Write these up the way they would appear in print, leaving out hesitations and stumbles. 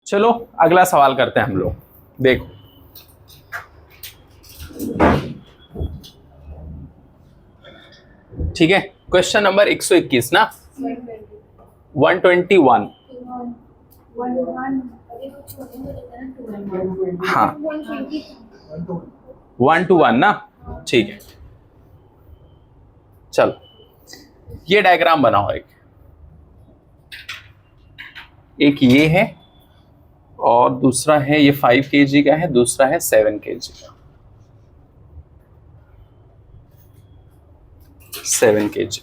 चलो अगला सवाल करते हैं हम लोग। देखो ठीक है, क्वेश्चन नंबर 121 ना, 121। हाँ 1 to 1 ना, ठीक है। चलो ये डायग्राम बनाओ, एक ये है और दूसरा है ये 5 kg का है, दूसरा है 7 kg का, 7 kg।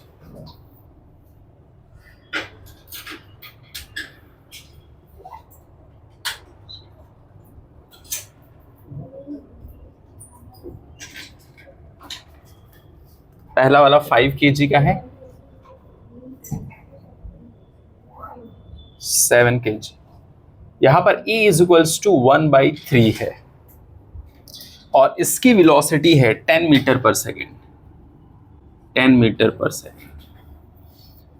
पहला वाला 5 kg का है, 7 kg। यहां पर E इज इक्वल्स टू 1/3 है और इसकी वेलोसिटी है 10 मीटर पर सेकेंड, 10 मीटर पर सेकेंड,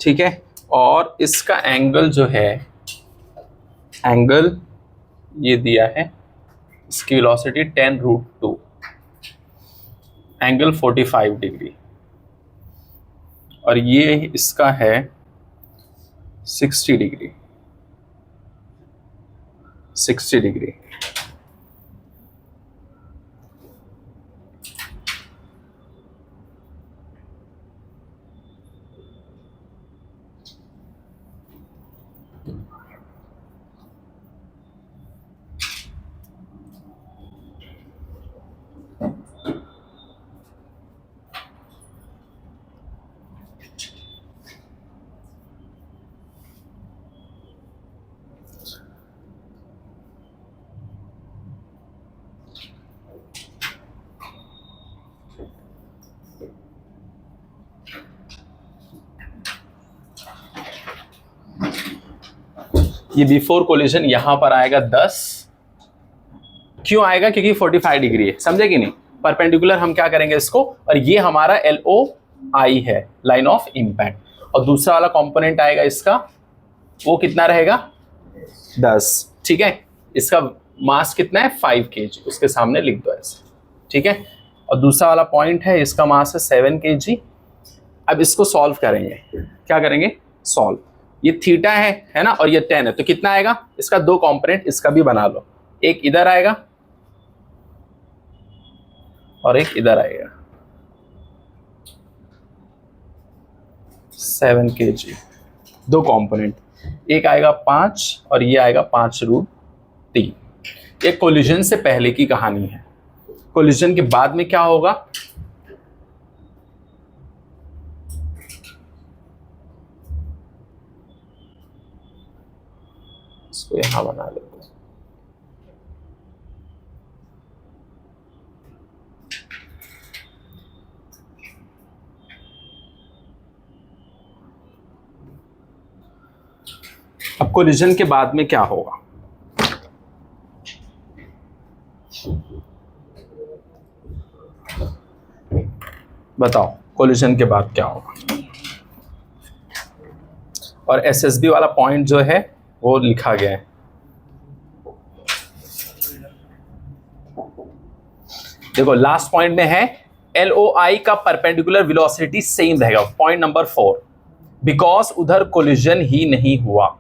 ठीक है। और इसका एंगल जो है, एंगल ये दिया है, इसकी वेलोसिटी 10√2, एंगल 45 डिग्री, और ये इसका है 60 डिग्री, 60 डिग्री। ये बिफोर कोलिजन यहां पर आएगा 10, क्यों आएगा? क्योंकि 45 डिग्री है, समझे कि नहीं। परपेंडिकुलर हम क्या करेंगे इसको, और ये हमारा LOI है, लाइन ऑफ इम्पैक्ट, और दूसरा वाला कंपोनेंट आएगा इसका, वो कितना रहेगा 10, ठीक है। इसका मास कितना है 5 kg, उसके सामने लिख दो ऐसे, ठीक है। और दूसरा वाला पॉइंट है, इसका मास है 7 kg। अब इसको सॉल्व करेंगे, क्या करेंगे सॉल्व। ये थीटा है ना, और ये 10 है, तो कितना आएगा, इसका दो कंपोनेंट इसका भी बना लो, एक इधर आएगा और एक इधर आएगा, 7 kg, दो कंपोनेंट, एक आएगा 5 और ये आएगा 5√3। ये कोलिजन से पहले की कहानी है, कोलिजन के बाद में क्या होगा, इसको यहां बना लेते हैं। अब कोलिजन के बाद में क्या होगा, बताओ कोलिजन के बाद क्या होगा। और SSB वाला पॉइंट जो है वो लिखा गया है, देखो लास्ट पॉइंट में है LOI का परपेंडिकुलर वेलोसिटी सेम रहेगा, पॉइंट नंबर 4, बिकॉज उधर कोलिजन ही नहीं हुआ,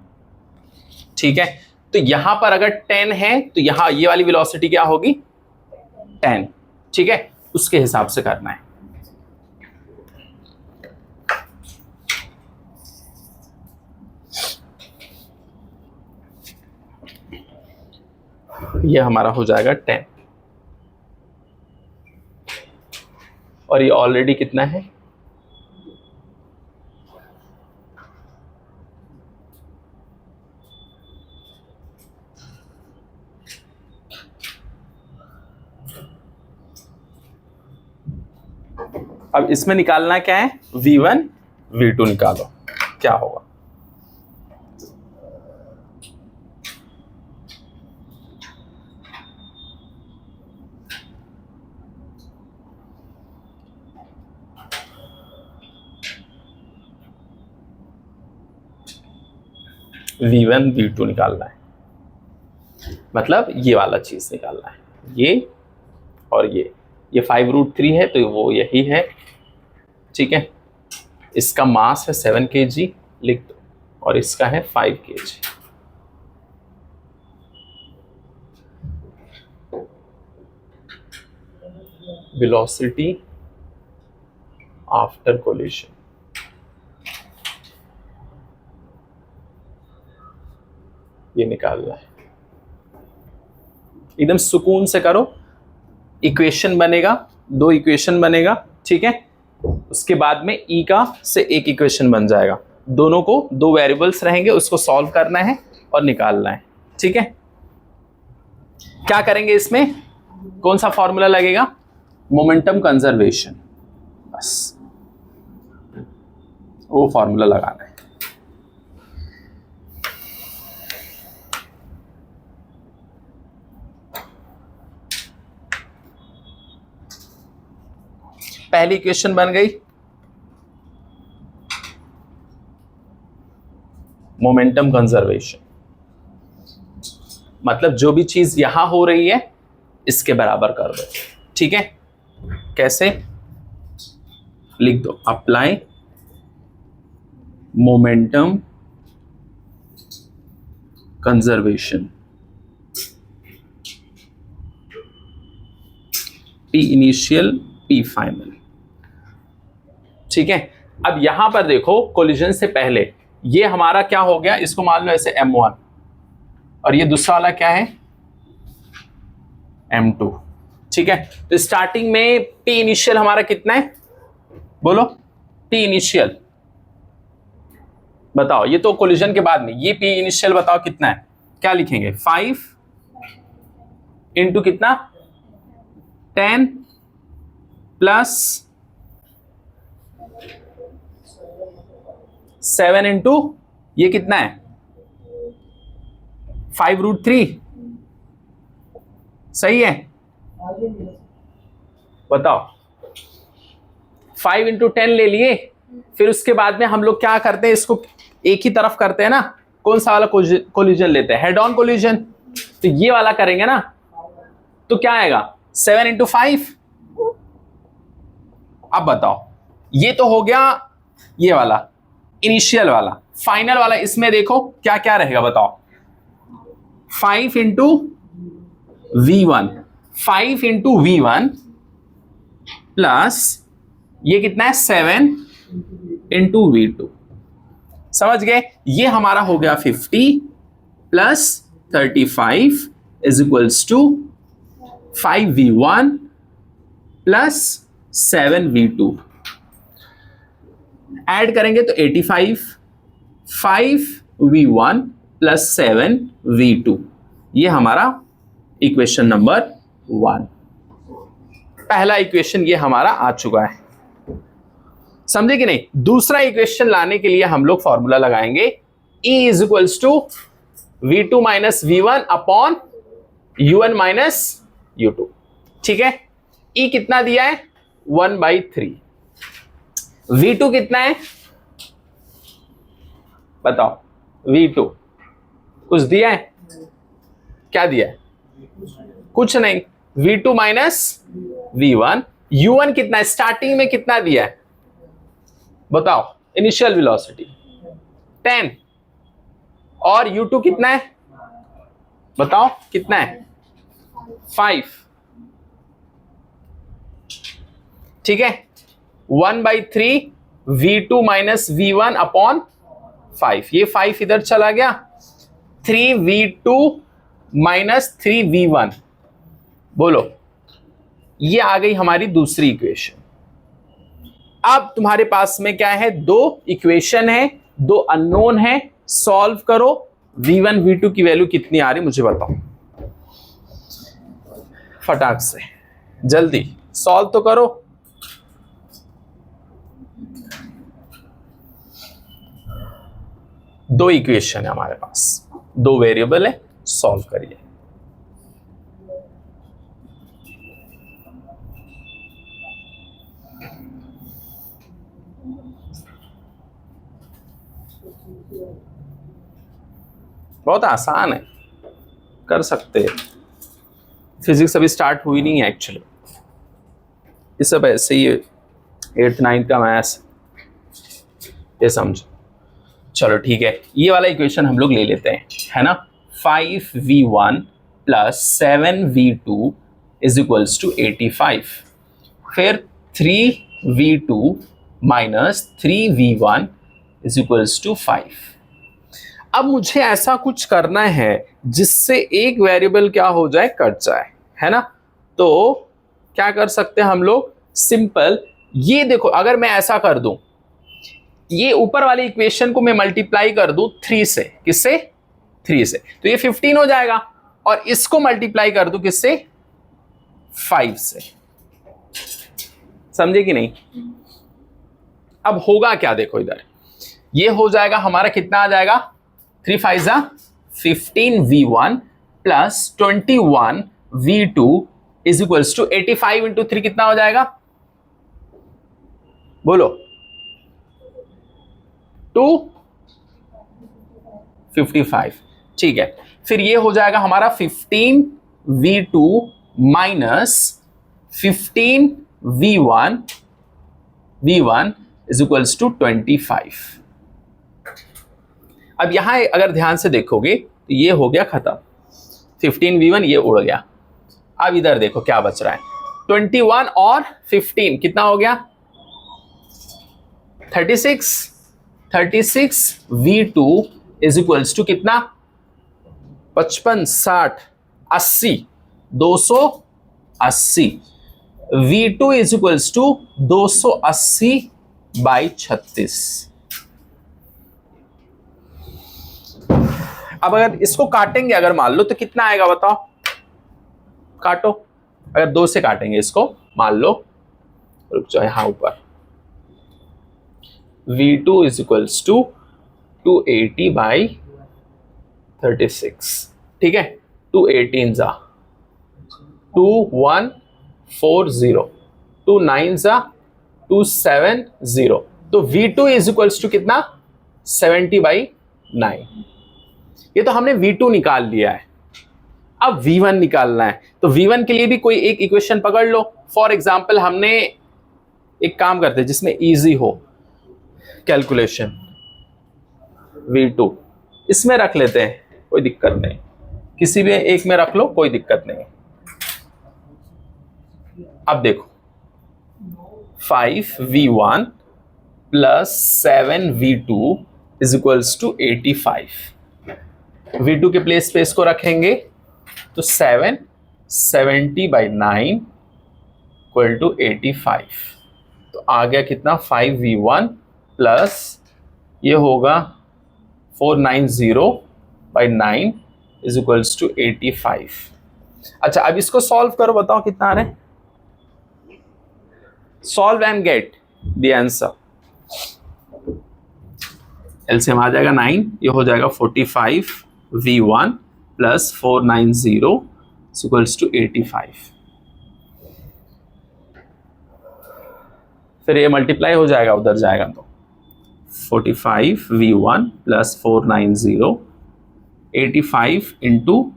ठीक है। तो यहां पर अगर 10 है तो यहां ये वाली वेलोसिटी क्या होगी 10, ठीक है, उसके हिसाब से करना है। ये हमारा हो जाएगा 10, और ये ऑलरेडी कितना है, अब इसमें निकालना क्या है, V1 V2 निकालो, क्या होगा, V1 V2 निकालना है। मतलब ये वाला चीज निकालना है, ये और ये 5√3 है तो वो यही है, ठीक है। इसका मास है 7 kg, लिख दो, और इसका है 5 kg। वेलोसिटी आफ्टर कोलिशन, ये निकालना है। एकदम सुकून से करो, इक्वेशन बनेगा, 2 इक्वेशन बनेगा, ठीक है। उसके बाद में ई का से एक इक्वेशन बन जाएगा, दोनों को 2 वेरिएबल्स रहेंगे, उसको सॉल्व करना है और निकालना है, ठीक है। क्या करेंगे इसमें, कौन सा फॉर्मूला लगेगा, मोमेंटम कंजर्वेशन, बस वो फॉर्मूला लगाना है। पहली इक्वेशन बन गई, मोमेंटम कंजर्वेशन, मतलब जो भी चीज यहां हो रही है इसके बराबर कर दो, ठीक है। कैसे, लिख दो, apply momentum conservation, P initial P final, ठीक है। अब यहां पर देखो, कोलिजन से पहले ये हमारा क्या हो गया, इसको मान लो ऐसे M1, और ये दूसरा वाला क्या है M2, ठीक है। तो स्टार्टिंग में P इनिशियल हमारा कितना है, बोलो P इनिशियल बताओ, ये तो कोलिजन के बाद में, ये P इनिशियल बताओ कितना है, क्या लिखेंगे, 5 इंटू कितना 10 प्लस 7 इंटू ये कितना है 5√3, सही है, बताओ। 5 इंटू 10 ले लिए, फिर उसके बाद में हम लोग क्या करते हैं, इसको एक ही तरफ करते हैं ना, कौन सा वाला कोलिजन लेते हैं, हेड ऑन कोलिजन, तो ये वाला करेंगे ना, तो क्या आएगा 7 इंटू 5। अब बताओ, ये तो हो गया ये वाला इनिशियल वाला, फाइनल वाला, इसमें देखो क्या क्या रहेगा बताओ, 5 into V1, 5 into V1 plus ये कितना है 7 इंटू V2, समझ गए, ये हमारा हो गया 50 plus 35 is equals to 5V1 plus 7V2, add करेंगे तो 85, 5V1 प्लस 7V2, ये हमारा इक्वेशन नंबर 1, पहला इक्वेशन ये हमारा आ चुका है, समझे कि नहीं। दूसरा इक्वेशन लाने के लिए हम लोग फॉर्मूला लगाएंगे, E is equals to V2 minus V1 upon U1 minus U2, ठीक है। E कितना दिया है 1/3, V2 कितना है बताओ, V2 कुछ दिया है, क्या दिया है, कुछ नहीं, V2 माइनस V1, U1 कितना है, स्टार्टिंग में कितना दिया है बताओ, इनिशियल वेलोसिटी 10, और U2 कितना है बताओ, कितना है 5, ठीक है। 1/3 V2 माइनस V1 अपॉन 5, ये 5 इधर चला गया, 3V2 माइनस 3V1, बोलो, ये आ गई हमारी दूसरी इक्वेशन। अब तुम्हारे पास में क्या है, 2 इक्वेशन है, 2 अननोन है, सॉल्व करो, V1 V2 की वैल्यू कितनी आ रही मुझे बताओ, फटाक से जल्दी सॉल्व तो करो। दो इक्वेशन है हमारे पास, 2 वेरिएबल है, सॉल्व करिए। बहुत आसान है, कर सकते हैं, फिजिक्स अभी स्टार्ट हुई नहीं है एक्चुअली, ये सब ऐसे ही 8th 9th का मैथ्स, ये समझो। चलो ठीक है, ये वाला इक्वेशन हम लोग ले लेते हैं, है ना। 5v1 plus 7v2 is equals to 85, फिर 3v2 minus 3v1 is equals to 5। अब मुझे ऐसा कुछ करना है जिससे एक वेरिएबल क्या हो जाए, कट जाए, है ना। तो क्या कर सकते हैं हम लोग, सिंपल, ये देखो, अगर मैं ऐसा कर दूं, ये ऊपर वाली इक्वेशन को मैं मल्टीप्लाई कर दूं 3 से, किससे, 3 से, तो ये 15 हो जाएगा, और इसको मल्टीप्लाई कर दूं किससे, 5 से, समझे कि नहीं। अब होगा क्या, देखो इधर, ये हो जाएगा हमारा, कितना आ जाएगा, 3 5 जा 15v1 plus 21v2 is equals to 85 into 3 कितना हो जाएगा, बोलो, 255, ठीक है। फिर ये हो जाएगा हमारा 15v2 minus 15v1 is equals to 25। अब यहां अगर ध्यान से देखोगे तो ये हो गया खत्म, 15v1 ये उड़ गया। अब इधर देखो क्या बच रहा है, 21 और 15 कितना हो गया, 36v2 इज इक्वल्स टू कितना, 55 60 80 280, v2 is equals to 280 by 36। अब अगर इसको काटेंगे, अगर मान लो, तो कितना आएगा बताओ, काटो, अगर 2 से काटेंगे इसको, मान लो, रुक जाओ यहां ऊपर, v2 is equals to 280 by 36, ठीक है, 218 जा 2140, 29 जा 270, तो v2 इज इक्वल्स टू कितना, 70 बाई 9। ये तो हमने v2 निकाल लिया है, अब v1 निकालना है, तो v1 के लिए भी कोई एक इक्वेशन पकड़ लो। फॉर एग्जांपल हमने एक काम करते हैं जिसमें इजी हो कैलकुलेशन, v2 इसमें रख लेते हैं, कोई दिक्कत नहीं, किसी भी एक में रख लो, कोई दिक्कत नहीं। अब देखो 5v1 plus 7v2 is equals to 85, v2 के प्लेस पे इसको रखेंगे तो 70 बाई 9 इक्वल टू 85, तो आ गया कितना, 5v1 प्लस ये होगा 490 बाई 9 इज इक्वल्स टू 85। अच्छा, अब इसको सॉल्व करो, बताओ कितना आ रहा है, solve and get the answer. LCM आ जाएगा 9, ये हो जाएगा 45v1 प्लस 490 इक्वल्स टू 85, फिर ये मल्टीप्लाई हो जाएगा, उधर जाएगा तो 45v1 प्लस 490 85 इंटू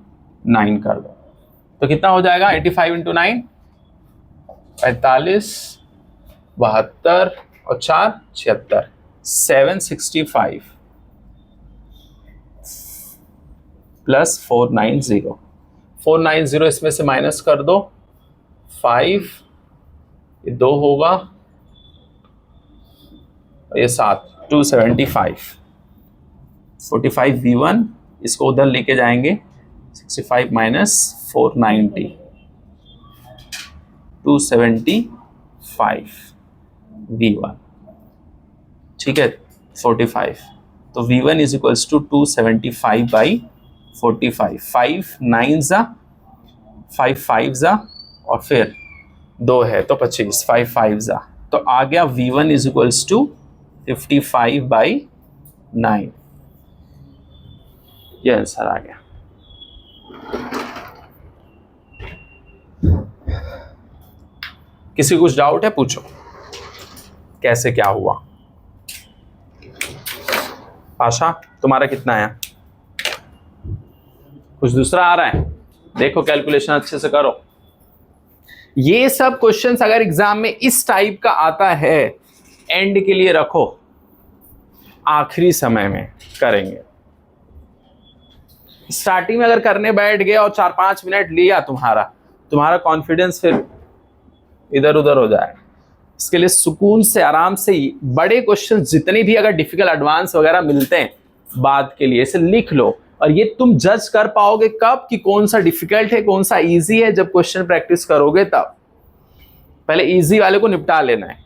9 कर दो, तो कितना हो जाएगा, 85 इंटू 9 45 72 और 4 76, 765 प्लस 490 इसमें से माइनस कर दो, 5 ये 2 होगा, ये 7 275, 45v1 इसको उधर लेके जाएंगे, 65 माइनस 490 275 v1, ठीक है, 45, तो v1 is equals to 275 by 45, 5 9 जा 5 5 जा और फिर 2 है तो 25, 5 5 जा, तो आ गया v1 is equals to 55 by 9, ये आंसर आ गया। किसी कुछ डाउट है, पूछो, कैसे क्या हुआ। पाशा तुम्हारा कितना है, कुछ दूसरा आ रहा है? देखो कैलकुलेशन अच्छे से करो। ये सब क्वेश्चंस अगर एग्जाम में इस टाइप का आता है, एंड के लिए रखो, आखिरी समय में करेंगे। स्टार्टिंग में अगर करने बैठ गए और 4-5 मिनट लिया, तुम्हारा कॉन्फिडेंस फिर इधर उधर हो जाए। इसके लिए सुकून से, आराम से, बड़े क्वेश्चन जितने भी अगर डिफिकल्ट एडवांस वगैरह मिलते हैं बाद के लिए, इसे लिख लो। और ये तुम जज कर पाओगे कब कि कौन सा डिफिकल्ट है, कौन सा इजी है, जब क्वेश्चन प्रैक्टिस करोगे तब। पहले इजी वाले को निपटा लेना है।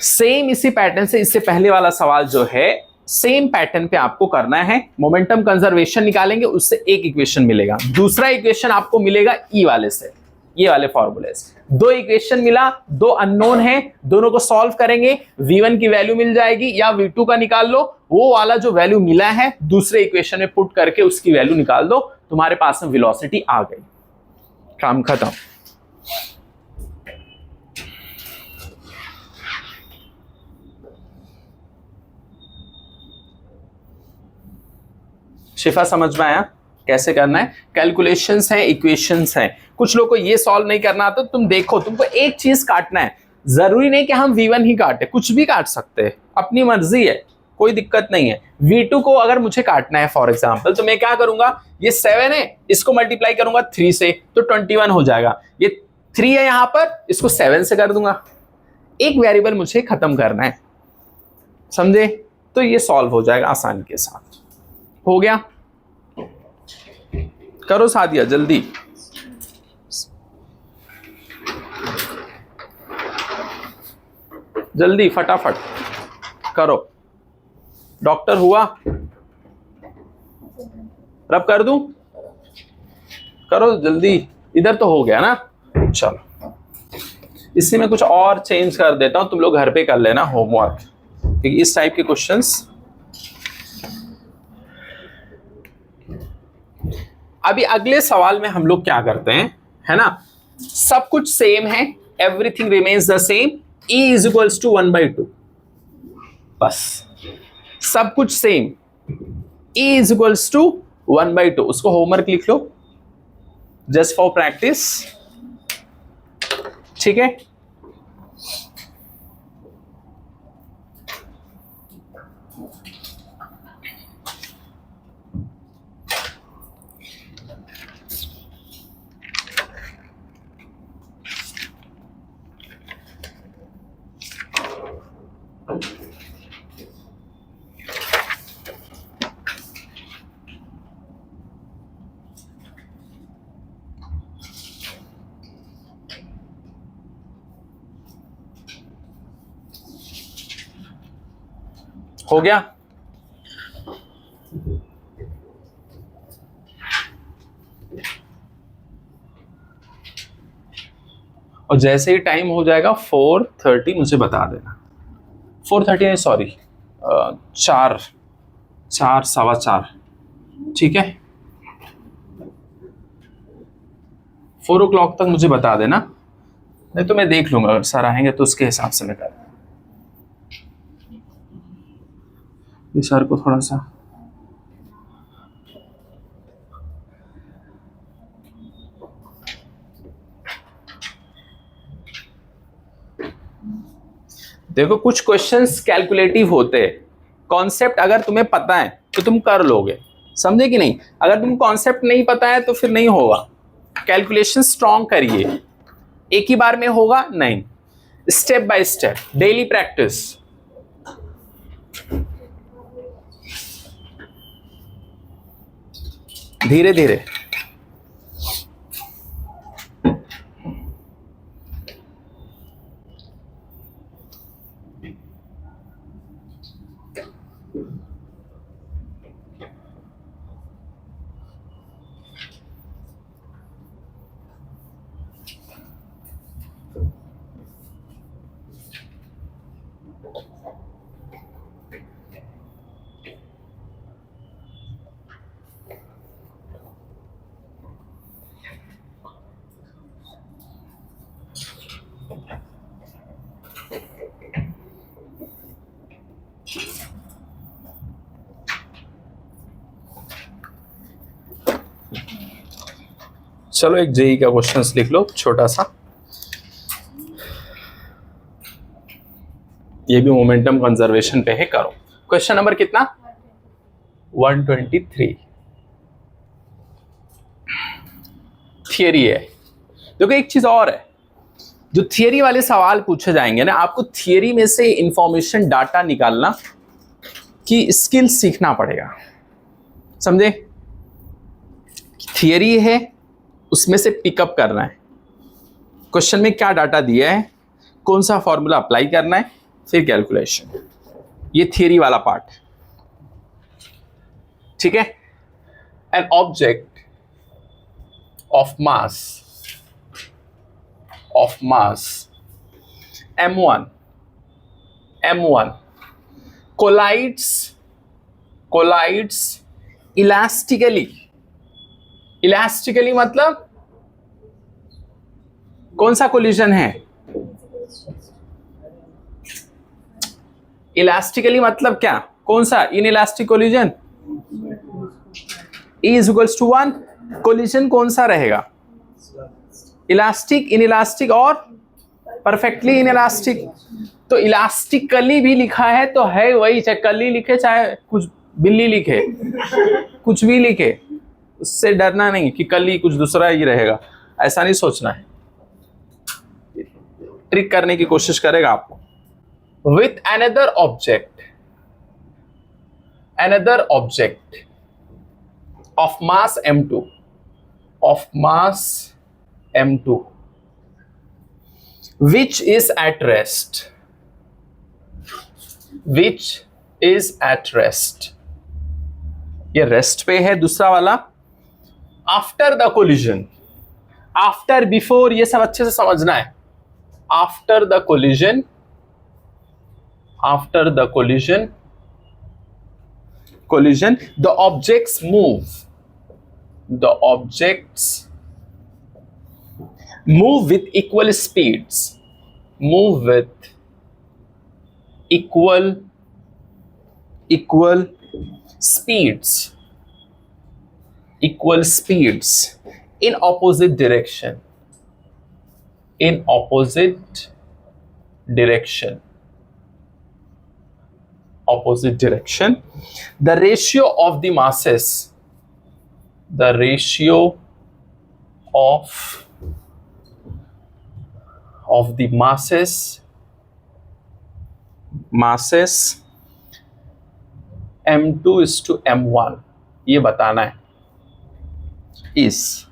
सेम इसी पैटर्न से, इससे पहले वाला सवाल जो है सेम पैटर्न पे आपको करना है। मोमेंटम कंजर्वेशन निकालेंगे, उससे एक इक्वेशन मिलेगा। दूसरा इक्वेशन आपको मिलेगा ई वाले से, ये वाले फॉर्मूले से। 2 इक्वेशन मिला, 2 अननोन है, दोनों को सॉल्व करेंगे। v1 की वैल्यू मिल जाएगी, या v2 का निकाल लो। वो वाला जो वैल्यू मिला है दूसरे इक्वेशन में पुट करके उसकी वैल्यू निकाल दो, तुम्हारे पास में वेलोसिटी आ गई, काम खत्म। शिफा समझ में आया कैसे करना है? कैलकुलेशंस हैं, इक्वेशंस हैं। कुछ लोग को ये सॉल्व नहीं करना आता, तुम देखो, तुमको एक चीज काटना है। जरूरी नहीं कि हम v1 ही काटे, कुछ भी काट सकते हैं, अपनी मर्जी है, कोई दिक्कत नहीं है। v2 को अगर मुझे काटना है फॉर एग्जांपल, तो मैं क्या करूंगा, ये 7 है, इसको मल्टीप्लाई करूंगा 3 से, तो 21 हो जाएगा। ये 3 है यहां पर, इसको 7 से कर दूंगा। एक वेरिएबल मुझे खत्म करना है, समझे? तो ये सॉल्व हो जाएगा आसानी के साथ। हो गया? करो सादिया जल्दी। जल्दी फटाफट करो। डॉक्टर हुआ? रब कर दूं? करो जल्दी। इधर तो हो गया ना? चलो, इसी में कुछ और चेंज कर देता हूं, तुम लोग घर पे कर लेना होमवर्क, क्योंकि इस टाइप के क्वेश्चंस। अभी अगले सवाल में हम लोग क्या करते हैं, है ना, सब कुछ सेम है, everything remains the same, E is equals to 1/2, बस सब कुछ same, E is equals to 1/2। उसको होमवर्क लिख लो जस्ट फॉर प्रैक्टिस, ठीक है? हो गया? और जैसे ही टाइम हो जाएगा 4:30 मुझे बता देना। 4:30 नहीं, सॉरी, 4:15, ठीक है? 4 o'clock तक मुझे बता देना, नहीं तो मैं देख लूंगा, अगर सर आएंगे तो उसके हिसाब से मैं कर दूंगा। ये सर को थोड़ा सा देखो, कुछ क्वेश्चंस कैलकुलेटिव होते हैं। कॉन्सेप्ट अगर तुम्हें पता है तो तुम कर लोगे, समझे कि नहीं? अगर तुम कॉन्सेप्ट नहीं पता है तो फिर नहीं होगा। कैलकुलेशन स्ट्रॉन्ग करिए, एक ही बार में होगा नहीं, step by step, daily practice. धीरे धीरे। चलो एक जेई का क्वेश्चन लिख लो छोटा सा, ये भी मोमेंटम कंजर्वेशन पे है, करो। क्वेश्चन नंबर कितना? 123। थियरी है। देखो एक चीज और है, जो थियरी वाले सवाल पूछे जाएंगे ना, आपको थियरी में से इंफॉर्मेशन डाटा निकालना की स्किल सीखना पड़ेगा, समझे? थियरी है, उसमें से पिकअप करना है, क्वेश्चन में क्या डाटा दिया है, कौन सा फॉर्मूला अप्लाई करना है, फिर कैलकुलेशन। ये थियरी वाला पार्ट, ठीक है। An object of mass m1 collides elastically मतलब कौन सा कोलिजन है? इलास्टिकली मतलब क्या, कौन सा? Inelastic collision. E is equals to 1। Collision कौन सा रहेगा? इलास्टिक, इनइलास्टिक और परफेक्टली इनइलास्टिक। तो इलास्टिकली भी लिखा है तो है वही, चाहे कली लिखे चाहे कुछ बिल्ली लिखे, कुछ भी लिखे, उससे डरना नहीं कि कली कुछ दूसरा ही रहेगा, ऐसा नहीं सोचना है। ट्रिक करने की कोशिश करेगा आपको। With another object of mass m2 which is at rest, ये रेस्ट पे है दूसरा वाला। After the collision, after before ये सब अच्छे से समझना है। After the collision the objects move with equal speeds, equal speeds in opposite direction, the ratio of the masses, m2 is to m1, ये बताना है। इस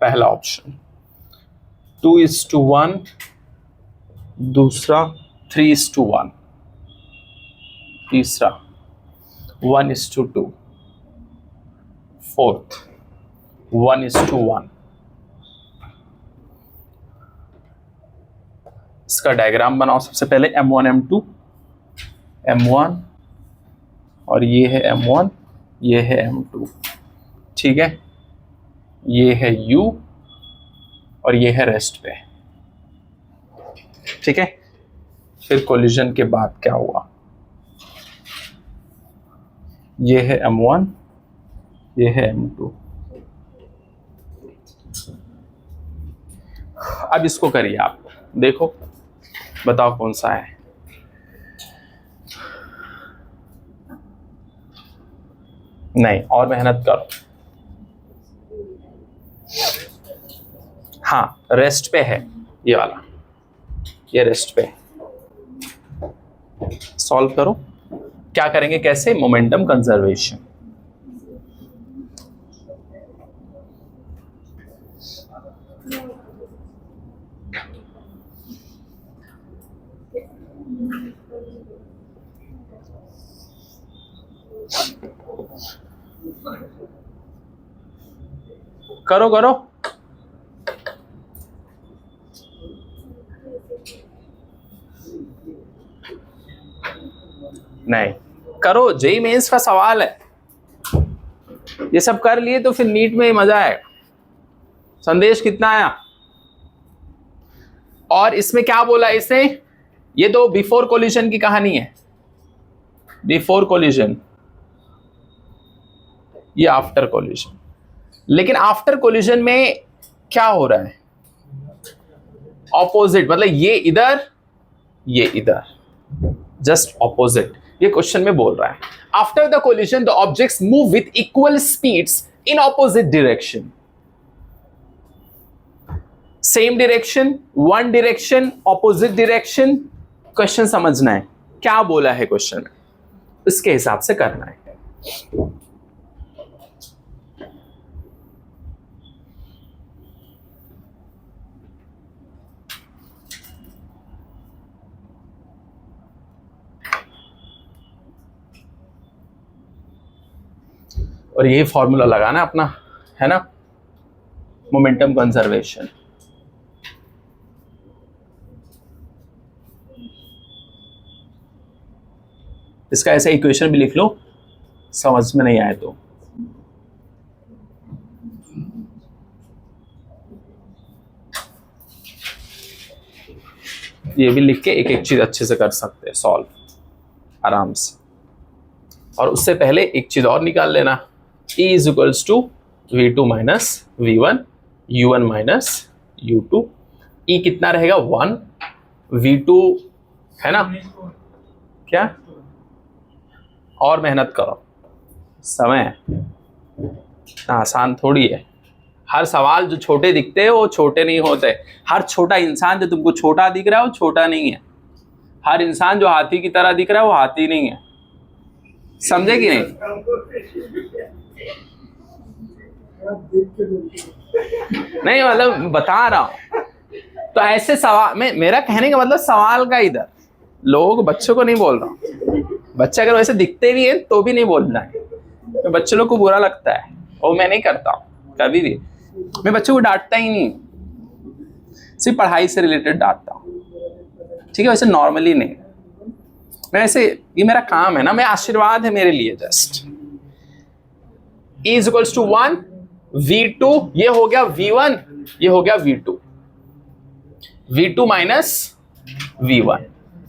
पहला ऑप्शन 2:1, दूसरा 3:1, तीसरा 1:2, फोर्थ 1:1। इसका डायग्राम बनाओ सबसे पहले। m1 m1 और ये है m1, ये है m2, ठीक है। ये है U और ये है रेस्ट पे, ठीक है। फिर कोलिजन के बाद क्या हुआ, ये है m1, ये है m2। अब इसको करिए आप, देखो बताओ कौन सा है। नहीं, और मेहनत करो। हाँ, रेस्ट पे है ये वाला, ये रेस्ट पे। सॉल्व करो। क्या करेंगे, कैसे? Momentum conservation. करो करो। नहीं करो, जेई मेंस का सवाल है, ये सब कर लिए तो फिर नीट में ही मजा आएगा। संदेश कितना आया? और इसमें क्या बोला इसने? ये तो बिफोर कोलिजन की कहानी है, बिफोर कोलिजन, ये आफ्टर कोलिजन। लेकिन आफ्टर कोलिजन में क्या हो रहा है? ऑपोजिट, मतलब ये इधर, ये इधर, जस्ट ऑपोजिट। ये क्वेश्चन में बोल रहा है after the collision the objects move with equal speeds in opposite direction. Same direction, one direction, opposite direction. Question समझना है क्या बोला है क्वेश्चन में, इसके हिसाब से करना है। और यही फॉर्मूला लगाना अपना, है ना, मोमेंटम कंजर्वेशन। इसका ऐसा इक्वेशन भी लिख लो, समझ में नहीं आए तो। ये भी लिख के एक एक चीज अच्छे से कर सकते हैं सॉल्व आराम से। और उससे पहले एक चीज और निकाल लेना, E is equals to V2 minus V1 U1 minus U2। E कितना रहेगा? 1, V2 है ना, क्या? और मेहनत करो, समय आसान थोड़ी है। हर सवाल जो छोटे दिखते हैं वो छोटे नहीं होते। हर छोटा इंसान जो तुमको छोटा दिख रहा है वो छोटा नहीं है। हर इंसान जो हाथी की तरह दिख रहा है वो हाथी नहीं है। समझे कि नहीं? नहीं मतलब बता रहा हूं। तो ऐसे सवाल में मेरा कहने का मतलब सवाल का इधर लोग बच्चों को नहीं बोल रहा हूं। बच्चे अगर वैसे दिखते भी हैं तो भी नहीं बोलना है, तो बच्चे लोग को बुरा लगता है और मैं नहीं करता हूं कभी भी। मैं बच्चों को डांटता ही नहीं, सिर्फ पढ़ाई से रिलेटेड डांटता हूं, ठीक है? वैसे नॉर्मली नहीं। मैं ऐसे, ये मेरा काम है ना, मैं आशीर्वाद है मेरे लिए just. E is equals to 1 V2, ये हो गया V1, ये हो गया V2, V2 minus V1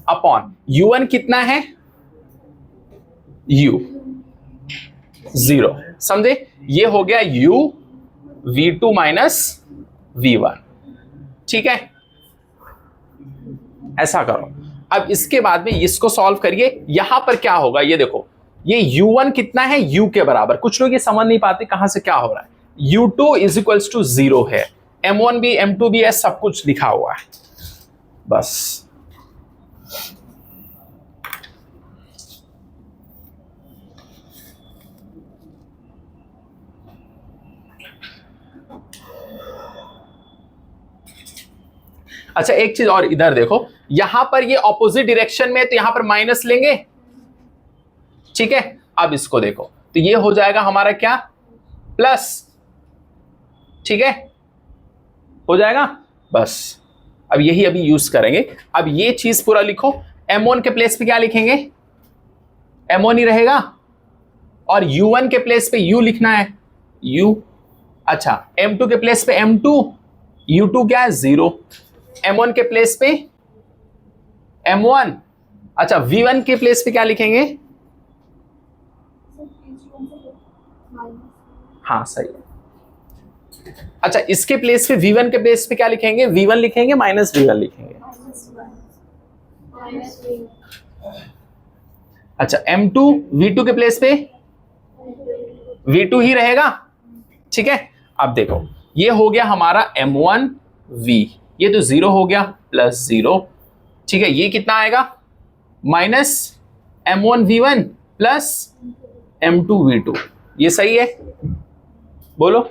upon U1 कितना है? U 0, समझे? ये हो गया U V2 माइनस V1, ठीक है? ऐसा करो। अब इसके बाद में इसको सॉल्व करिए। यहां पर क्या होगा ये देखो, ये U1 कितना है? U के बराबर। कुछ लोग ये समझ नहीं पाते कहां से क्या हो रहा है। U2 इज इक्वल्स टू 0 है, M1 भी M2 भी है, सब कुछ लिखा हुआ है बस। अच्छा एक चीज और इधर देखो, यहां पर ये ऑपोजिट डायरेक्शन में है तो यहां पर माइनस लेंगे, ठीक है? अब इसको देखो तो ये हो जाएगा हमारा क्या? प्लस, ठीक है? हो जाएगा बस। अब यही अभी यूज करेंगे। अब ये चीज पूरा लिखो। M1 के प्लेस पे क्या लिखेंगे? M1 ही रहेगा, और U1 के प्लेस पे U लिखना है, U। अच्छा M2 के प्लेस पे M2, U2 क्या है? 0। M1 के प्लेस पे M1। अच्छा V1 के प्लेस पे क्या लिखेंगे? हाँ सही है। अच्छा इसके प्लेस पे V1 के प्लेस पे क्या लिखेंगे? V1 लिखेंगे माइनस V1 लिखेंगे। अच्छा M2 V2 के प्लेस पे V2 ही रहेगा, ठीक है? अब देखो ये हो गया हमारा M1 V, ये तो 0 हो गया, प्लस 0, ठीक है? ये कितना आएगा? Minus M1 V1 plus M2 V2। ये सही है? बोलो।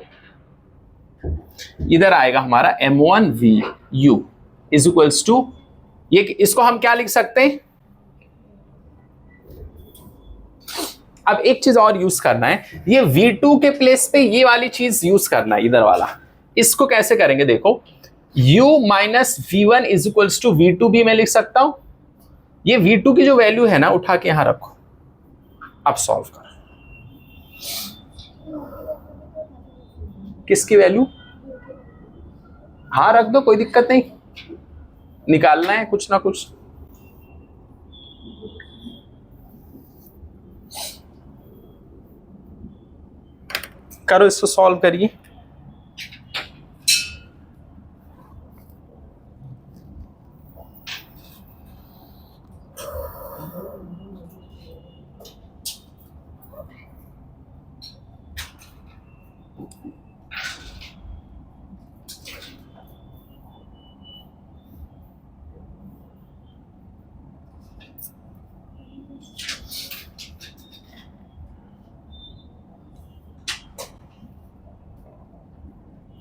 इधर आएगा हमारा M1 V U is equals to, ये इसको हम क्या लिख सकते हैं? अब एक चीज और यूज करना है, ये V2 के प्लेस पे ये वाली चीज यूज करना है, इधर वाला। इसको कैसे करेंगे देखो, U minus V1 is equals to V2 भी मैं लिख सकता हूं। ये V2 की जो वैल्यू है ना, उठा के यहां रखो, अब सॉल्व करो। किसकी वैल्यू? हाँ रख दो, कोई दिक्कत नहीं, निकालना है कुछ ना कुछ। करो, इसको सॉल्व करिए।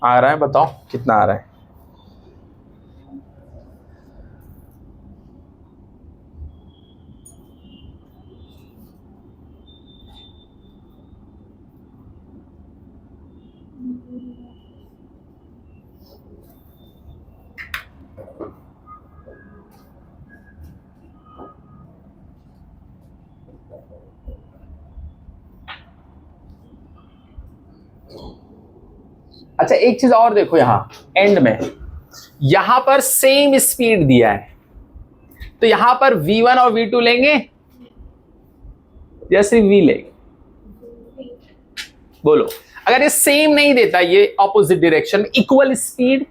आ रहा है, बताओ कितना आ रहा है। अच्छा एक चीज और देखो, यहां एंड में यहां पर सेम स्पीड दिया है, तो यहां पर v1 और v2 लेंगे या सिर्फ v लेंगे? बोलो। अगर ये सेम नहीं देता, ये ऑपोजिट डायरेक्शन में इक्वल स्पीड,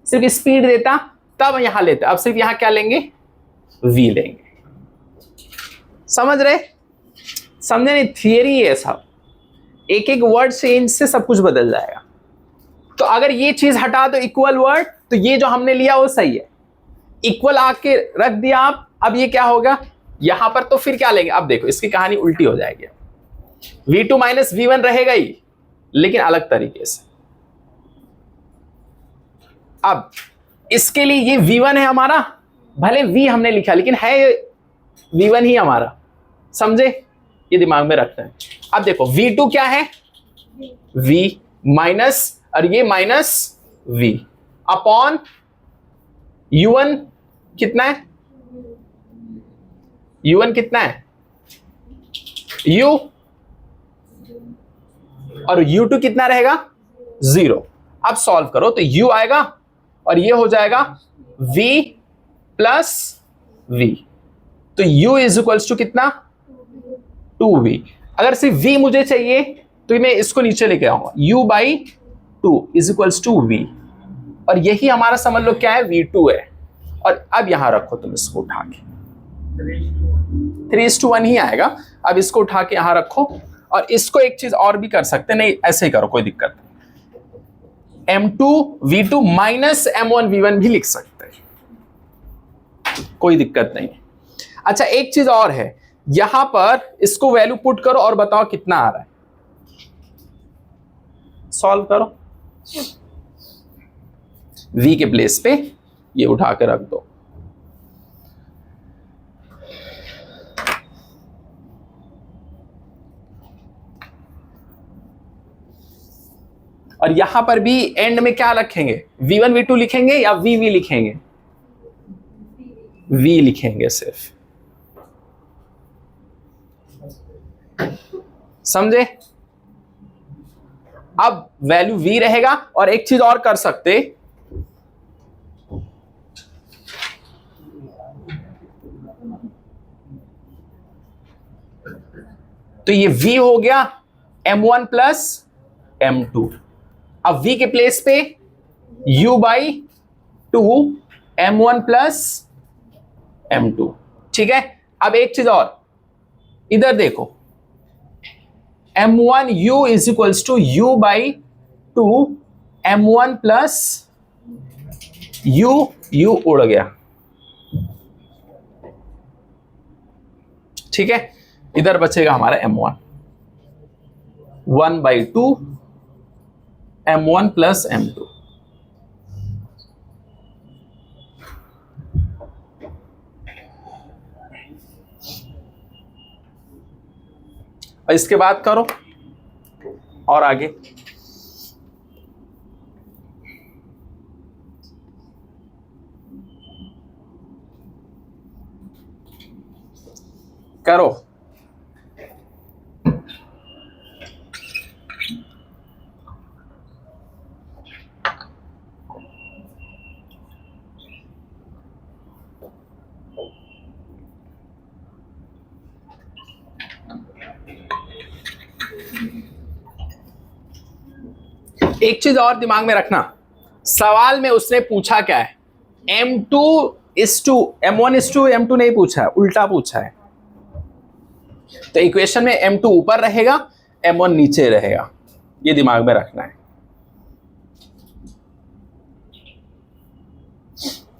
सिर्फ स्पीड देता तब यहां लेते। अब सिर्फ यहां क्या लेंगे? v लेंगे। समझ रहे? समझे नहीं? थियरी है सब, एक एक वर्ड चेंज से सब कुछ बदल जाएगा। तो अगर ये चीज हटा दो इक्वल वर्ड, तो ये जो हमने लिया वो सही है, इक्वल आके रख दिया आप। अब ये क्या होगा यहां पर, तो फिर क्या लेंगे? अब देखो इसकी कहानी उल्टी हो जाएगी। v2 माइनस v1 रहेगा ही, लेकिन अलग तरीके से। अब इसके लिए ये v1 है हमारा, भले v हमने लिखा लेकिन है v1 ही हमारा, समझे? ये दिमाग में रखते हैं। अब देखो v2 क्या है? v माइनस, और ये माइनस v अपॉन u1 कितना है? u1 कितना है? u, और u2 कितना रहेगा? 0। अब सॉल्व करो तो u आएगा और ये हो जाएगा v प्लस v, तो u इज इक्वल्स टू कितना? 2v। अगर सिर्फ v मुझे चाहिए तो मैं इसको नीचे लेके आऊंगा, u by 2 is equals to v, और यही हमारा समझ लो क्या है? v2 है। और अब यहां रखो तुम इसको उठा के, 3:1 ही आएगा। अब इसको उठा के यहां रखो, और इसको एक चीज और भी कर सकते, नहीं ऐसे ही करो, कोई दिक्कत नहीं। m2 v2 minus m1 v1 भी लिख सकते हैं, कोई दिक्कत नहीं। अच्छा एक चीज और है, यहां पर इसको वैल्यू पुट करो और बताओ कितना आ रहा है। सॉल्व करो, v के प्लेस पे ये उठा के रख दो। और यहां पर भी एंड में क्या रखेंगे? v1 v2 लिखेंगे या v लिखेंगे? v लिखेंगे सिर्फ, समझे? अब वैल्यू v रहेगा। और एक चीज और कर सकते, तो ये v हो गया m1 प्लस m2। अब v के प्लेस पे u by 2 m1 plus m2, ठीक है? अब एक चीज और, इधर देखो, m1 u is equals to u by 2 m1 plus u उड़ गया, ठीक है? इधर बचेगा हमारा m1, 1 by 2 m1 plus m2। और इसके बाद करो और आगे करो। एक चीज और दिमाग में रखना, सवाल में उसने पूछा क्या है, M2:M1:M2 नहीं पूछा है, उल्टा पूछा है। तो इक्वेशन में M2 ऊपर रहेगा, M1 नीचे रहेगा, ये दिमाग में रखना है।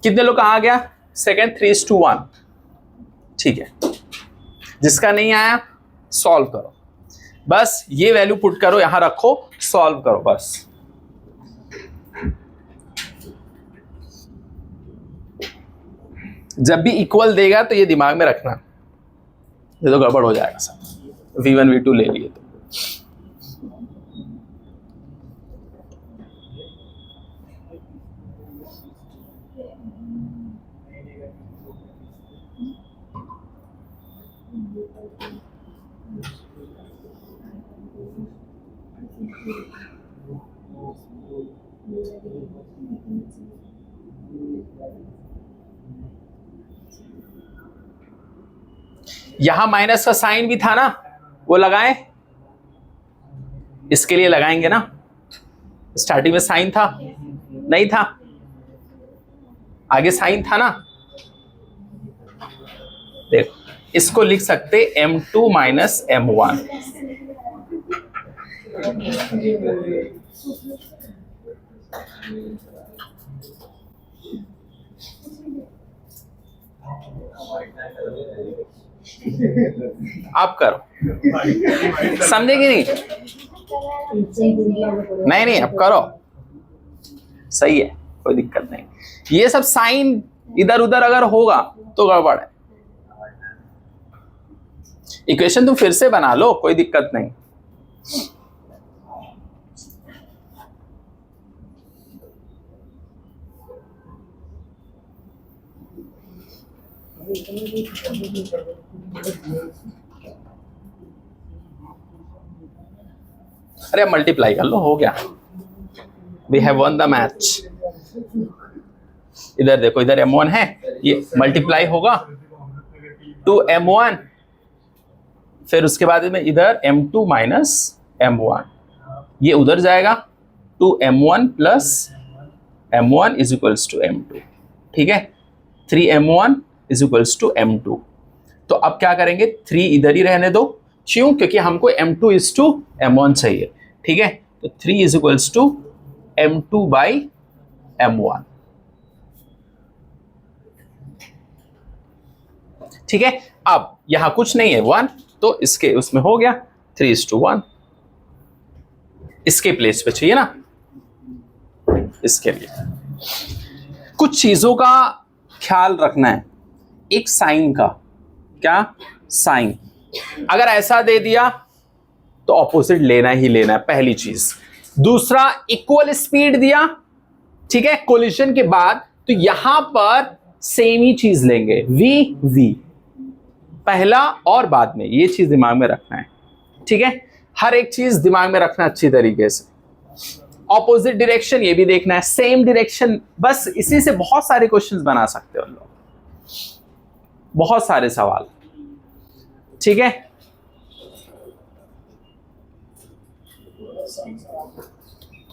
कितने लोग आ गया? सेकेंड 3:1। ठीक है, जिसका नहीं आया सॉल्व करो, बस ये वैल्यू पुट करो, यहां रखो, सॉल्व करो बस। जब भी इक्वल देगा तो ये दिमाग में रखना, ये तो गड़बड़ हो जाएगा सब। V1 V2 ले लिए तो यहां माइनस का साइन भी था ना, वो लगाएं, इसके लिए लगाएंगे ना। स्टार्टिंग में साइन था नहीं था, आगे साइन था ना। देखो इसको लिख सकते M2 माइनस M1। आप करो, समझे कि नहीं? नहीं अब करो, सही है, कोई दिक्कत नहीं। ये सब साइन इधर उधर अगर होगा तो गड़बड़ है। इक्वेशन तुम फिर से बना लो, कोई दिक्कत नहीं। अरे मल्टीप्लाई कर लो, हो गया। We have won the match. इधर देखो, इधर M1 है, ये मल्टीप्लाई होगा 2M1, फिर उसके बाद में इधर M2 माइनस M1, ये उधर जाएगा 2M1 plus M1 is equals to M2। ठीक है, 3M1 is equals to M2। तो अब क्या करेंगे, 3 इधर ही रहने दो, क्यों? क्योंकि हमको M2 इज टू M1 चाहिए। ठीक है, तो 3 is equals to M2 by M1। ठीक है, अब यहां कुछ नहीं है 1, तो इसके उसमें हो गया 3:1। इसके प्लेस पे चाहिए ना, इसके लिए कुछ चीजों का ख्याल रखना है। एक साइन का, क्या साइन, अगर ऐसा दे दिया तो ऑपोजिट लेना ही लेना है, पहली चीज। दूसरा, इक्वल स्पीड दिया, ठीक है, कोलिजन के बाद, तो यहां पर सेम ही चीज लेंगे, v पहला और बाद में, ये चीज दिमाग में रखना है। ठीक है, हर एक चीज दिमाग में रखना अच्छी तरीके से। ऑपोजिट डायरेक्शन ये भी देखना है, सेम डायरेक्शन, बस इसी से बहुत सारे क्वेश्चंस बना सकते हो लोग, बहुत सारे सवाल। ठीक है,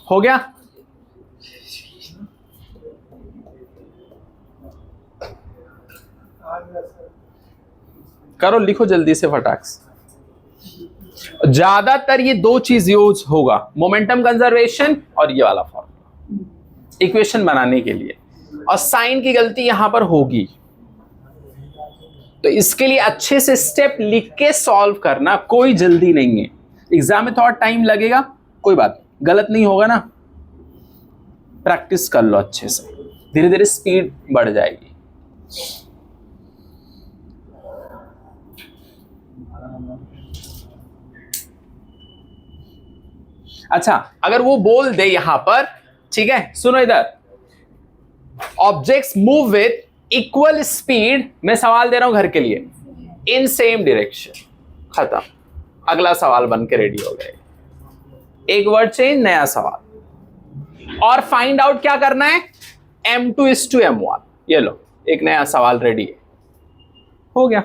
हो गया। करो, लिखो जल्दी से फटाक से। ज्यादातर ये दो चीज यूज होगा, मोमेंटम कंजर्वेशन और ये वाला फॉर्मूला इक्वेशन बनाने के लिए, और साइन की गलती यहां पर होगी, तो इसके लिए अच्छे से स्टेप लिख के सॉल्व करना, कोई जल्दी नहीं है। एग्जाम में थोड़ा टाइम लगेगा, कोई बात, गलत नहीं होगा ना, प्रैक्टिस कर लो अच्छे से, धीरे धीरे स्पीड बढ़ जाएगी। अच्छा, अगर वो बोल दे यहां पर, ठीक है, सुनो इधर, objects move with equal speed, मैं सवाल दे रहा हूं घर के लिए, इन सेम डायरेक्शन, खत्म, अगला सवाल बन के रेडी हो गए। एक वर्ड चेंज, नया सवाल, और फाइंड आउट क्या करना है, M2 is to M1। ये लो, एक नया सवाल रेडी है, हो गया।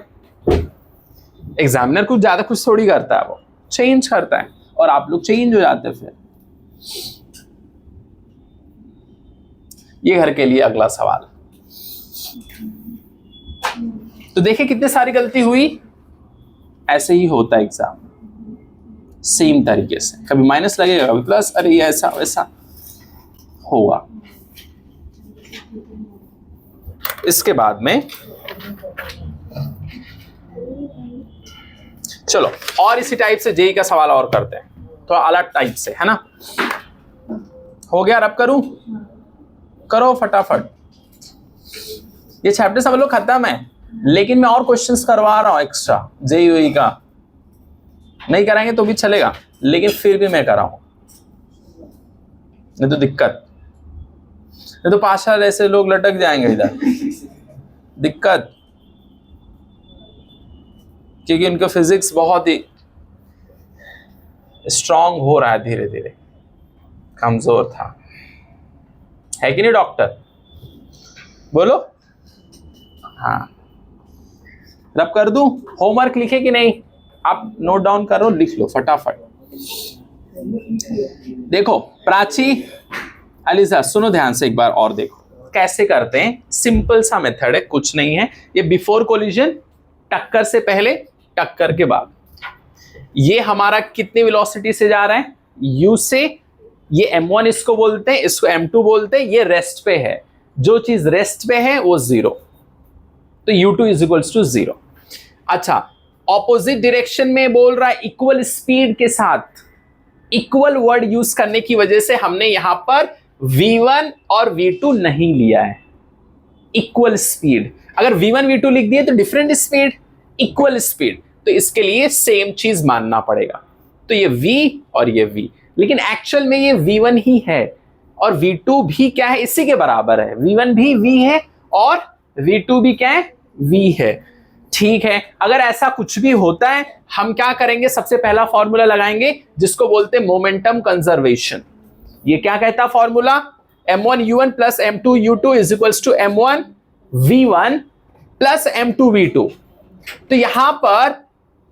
एग्जामिनर कुछ ज्यादा कुछ थोड़ी करता है, वो चेंज करता है और आप लोग चेंज हो जाते हैं फिर। ये घर के लिए अगला सवाल। तो देखिए कितनी सारी गलती हुई। ऐसे ही होता है एग्जाम, सेम तरीके से, कभी माइनस लगेगा कभी प्लस, अरे ये ऐसा वैसा होगा। इसके बाद में चलो और इसी टाइप से जेई का सवाल और करते हैं, तो अलग टाइप से, है ना। हो गया, अब करूं? करो फटाफट। ये चैप्टर सब लोग खत्म है, लेकिन मैं और क्वेश्चंस करवा रहा हूं एक्स्ट्रा जेईई का। नहीं कराएंगे तो भी चलेगा, लेकिन फिर भी मैं कराऊं, नहीं तो दिक्कत, नहीं तो 5 साल ऐसे लोग लटक जाएंगे इधर, दिक्कत। क्योंकि उनका फिजिक्स बहुत ही स्ट्रांग हो रहा है, धीरे धीरे कमजोर था, है कि नहीं डॉक्टर? बोलो हाँ। रब कर दूं? होमवर्क लिखे कि नहीं? आप नोट डाउन करो, लिख लो फटाफट। देखो प्राची, अलीजा सुनो ध्यान से एक बार और देखो कैसे करते हैं। सिंपल सा मेथड है, कुछ नहीं है। ये बिफोर कोलिजन, टक्कर से पहले, टक्कर के बाद। ये हमारा कितनी वेलोसिटी से जा रहा है? u से। ये m1 इसको बोलते हैं, इसको m2 बोलते हैं। ये रेस्ट पे है, जो चीज रेस्ट पे है वो 0, तो u2 इज इक्वल्स टू 0। अच्छा, ऑपोजिट डायरेक्शन में बोल रहा है इक्वल स्पीड के साथ। इक्वल वर्ड यूज करने की वजह से हमने यहां पर v1 और v2 नहीं लिया है। इक्वल स्पीड, अगर v1 v2 लिख दिए तो डिफरेंट स्पीड, इक्वल स्पीड, तो इसके लिए सेम चीज मानना पड़ेगा। तो ये v और ये v, लेकिन एक्चुअल में ये v1 ही है और v2 भी क्या है? इसी के बराबर है। v1 भी v है और v2 भी क्या है? v है। ठीक है, अगर ऐसा कुछ भी होता है हम क्या करेंगे? सबसे पहला फॉर्मूला लगाएंगे जिसको बोलते हैं मोमेंटम कंजर्वेशन। ये क्या कहता है formula? m1 u1 plus m2 u2 is equals to m1 v1 plus m2 v2। तो यहां पर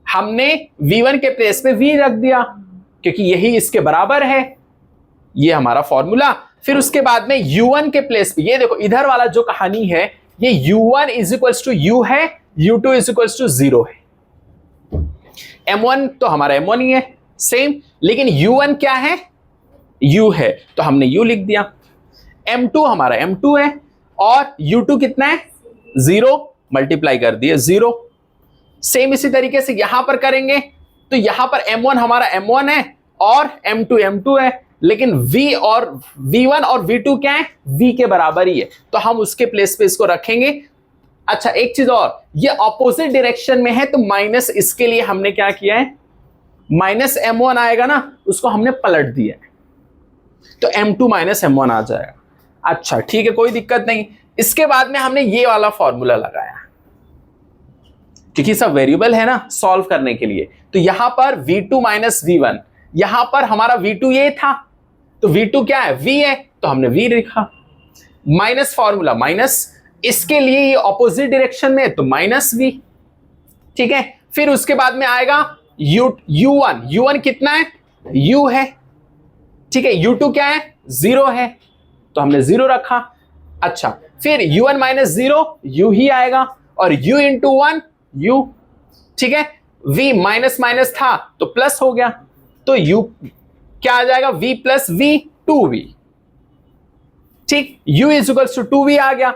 हमने v1 के प्लेस पे v रख दिया क्योंकि यही इसके बराबर है, ये हमारा फॉर्मूला। फिर उसके बाद में u1 के प्लेस पे, ये देखो इधर वाला जो कहानी है, ये u1 is equals to u है, u2 इज इक्वल्स टू 0 है। m1 तो हमारा m1 ही है सेम, लेकिन u1 क्या है? u है, तो हमने u लिख दिया। m2 हमारा m2 है और u2 कितना है? 0, मल्टीप्लाई कर दिए 0। सेम इसी तरीके से यहां पर करेंगे तो यहां पर m1 हमारा m1 है और m2 m2 है, लेकिन v1 और v2 क्या है? v के बराबर ही है, तो हम उसके प्लेस पे इसको रखेंगे। अच्छा एक चीज और, ये ऑपोजिट डायरेक्शन में है तो माइनस, इसके लिए हमने क्या किया है? माइनस m1 आएगा ना, उसको हमने पलट दिया है, तो m2 माइनस m1 आ जाएगा। अच्छा ठीक है, कोई दिक्कत नहीं। इसके बाद में हमने ये वाला फॉर्मूला लगाया क्योंकि सब वेरिएबल है ना सॉल्व करने के लिए। तो यहां पर v2 माइनस v1, यहां पर हमारा v2 ये था तो v2 क्या है? v है, तो हमने v लिखा। माइनस फॉर्मूला माइनस, इसके लिए ये ऑपोजिट डायरेक्शन में है तो माइनस v। ठीक है, फिर उसके बाद में आएगा u1 कितना है? u है। ठीक है, u2 क्या है? 0 है, तो हमने 0 रखा। अच्छा, फिर u1 माइनस 0 u ही आएगा और u इंटू 1 u। ठीक है, v माइनस माइनस था तो प्लस हो गया, तो u क्या आ जाएगा? v plus v 2v। ठीक, u is equal to 2v आ गया।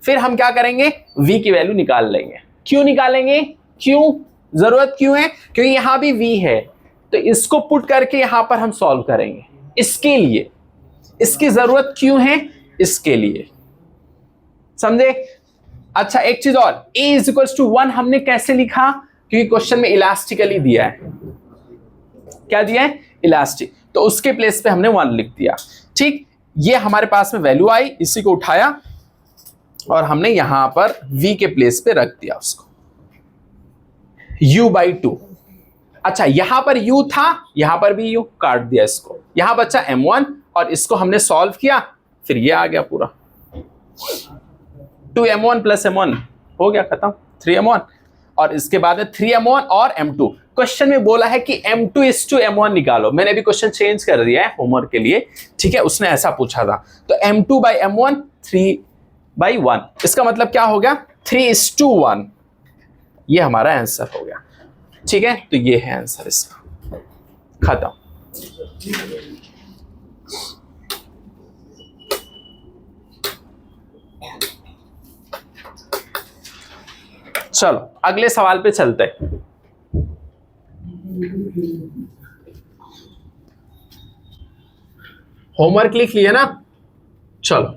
फिर हम क्या करेंगे? v की वैल्यू निकाल लेंगे। क्यों निकालेंगे? क्यों जरूरत क्यों है? क्योंकि यहां भी v है, तो इसको पुट करके यहां पर हम सॉल्व करेंगे। इसके लिए इसकी जरूरत क्यों है? इसके लिए, समझे? अच्छा एक चीज और, a इज इक्वल टू 1 हमने कैसे लिखा? क्योंकि क्वेश्चन में इलास्टिकली दिया है। क्या दिया है? इलास्टिक, तो उसके प्लेस पे हमने 1 लिख दिया। ठीक, ये हमारे पास में वैल्यू आई, इसी को उठाया और हमने यहां पर v के प्लेस पे रख दिया उसको, u/2। अच्छा यहां पर u था, यहां पर भी u, काट दिया इसको। यहां बचा m1 और इसको हमने सॉल्व किया, फिर ये आ गया पूरा 2m1 प्लस m1 हो गया खत्म, 3m1। और इसके बाद में 3m1 और m2। क्वेश्चन में बोला है कि m2 इज टू m1 निकालो। मैंने भी क्वेश्चन चेंज कर दिया है होमवर्क के लिए। ठीक है, उसने ऐसा पूछा था, तो m2 बाई m1 3/1। इसका मतलब क्या हो गया, 3:1। ये हमारा आंसर हो गया। ठीक है, तो ये है आंसर इसका, खत्म। चलो अगले सवाल पे चलते हैं। होमवर्क लिख लिया ना? चलो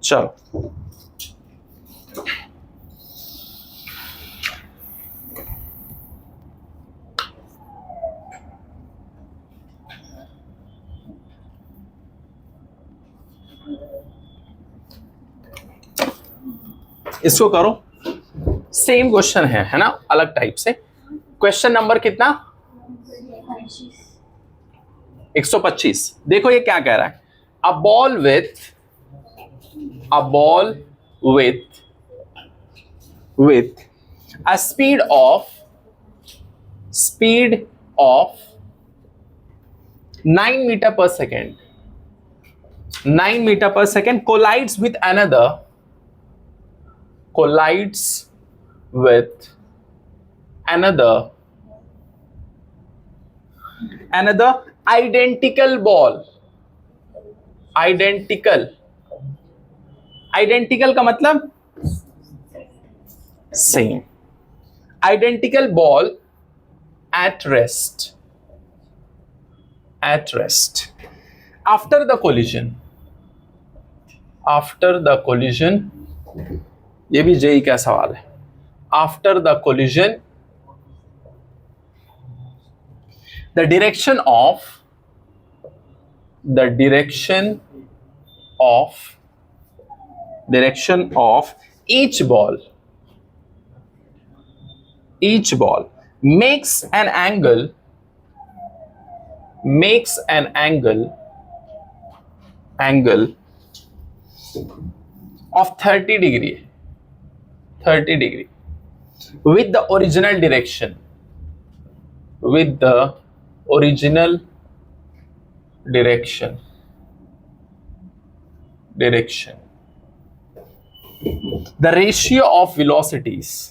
चलो इसको करो, सेम क्वेश्चन है ना, अलग टाइप से। क्वेश्चन नंबर कितना? 125। देखो ये क्या कह रहा है, a ball with a speed of 9 meter per second, 9 meter per second collides with another identical ball। identical का मतलब same, identical ball at rest after the collision, ये भी जेई का सवाल है। after the collision the direction of each ball makes an angle of 30 degree with the original direction, the ratio of velocities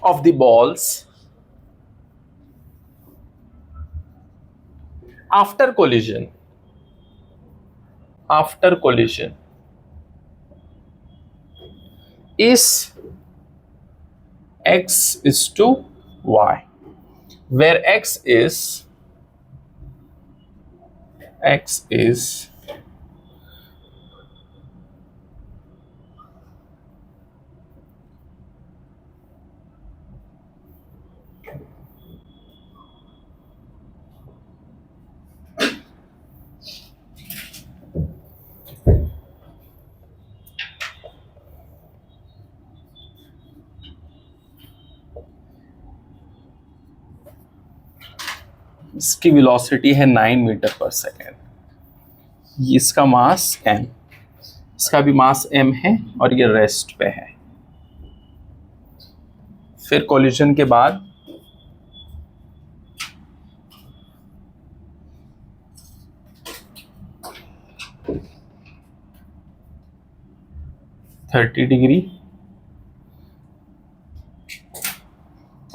of the balls after collision is x is to y, where x is इसकी velocity है 9 metre पर second, इसका मास m, इसका भी मास m है और ये rest पे है। फिर कोलिजन के बाद थर्टी डिग्री